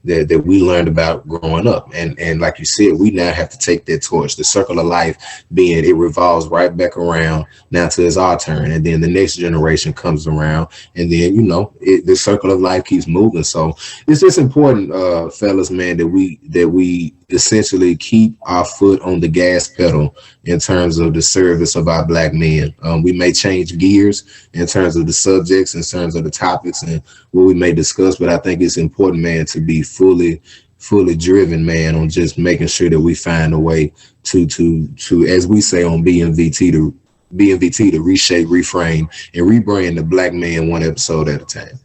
S1: that we learned about growing up. And like you said, we now have to take that torch. The circle of life being it revolves right back around now to it's our turn, and then the next generation comes around, and then the circle of life keeps moving. So it's just important, fellas, man, that we essentially keep our foot on the gas pedal in terms of the service of our black men. We may change gears in terms of the subjects, in terms of the topics and what we may discuss, but I think it's important, man, to be fully driven, man, on just making sure that we find a way to as we say on BMVT, to reshape, reframe, and rebrand the black man one episode at a time.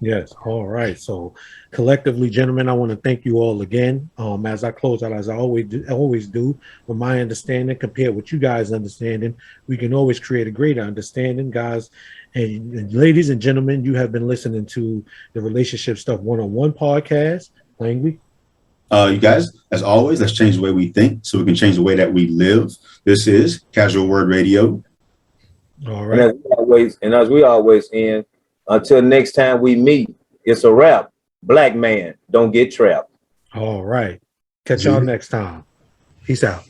S2: Yes. All right. So collectively, gentlemen, I want to thank you all again. As I close out, as I always do, with my understanding compared with you guys' understanding, we can always create a greater understanding, guys. And ladies and gentlemen, you have been listening to the Relationship Stuff One-on-One podcast. Langley.
S3: You guys, as always, let's change the way we think so we can change the way that we live. This is Casual Word Radio.
S2: All right.
S4: And as we always end, until next time we meet, it's a wrap. Black man, don't get trapped.
S2: All right. Catch y'all next time. Peace out.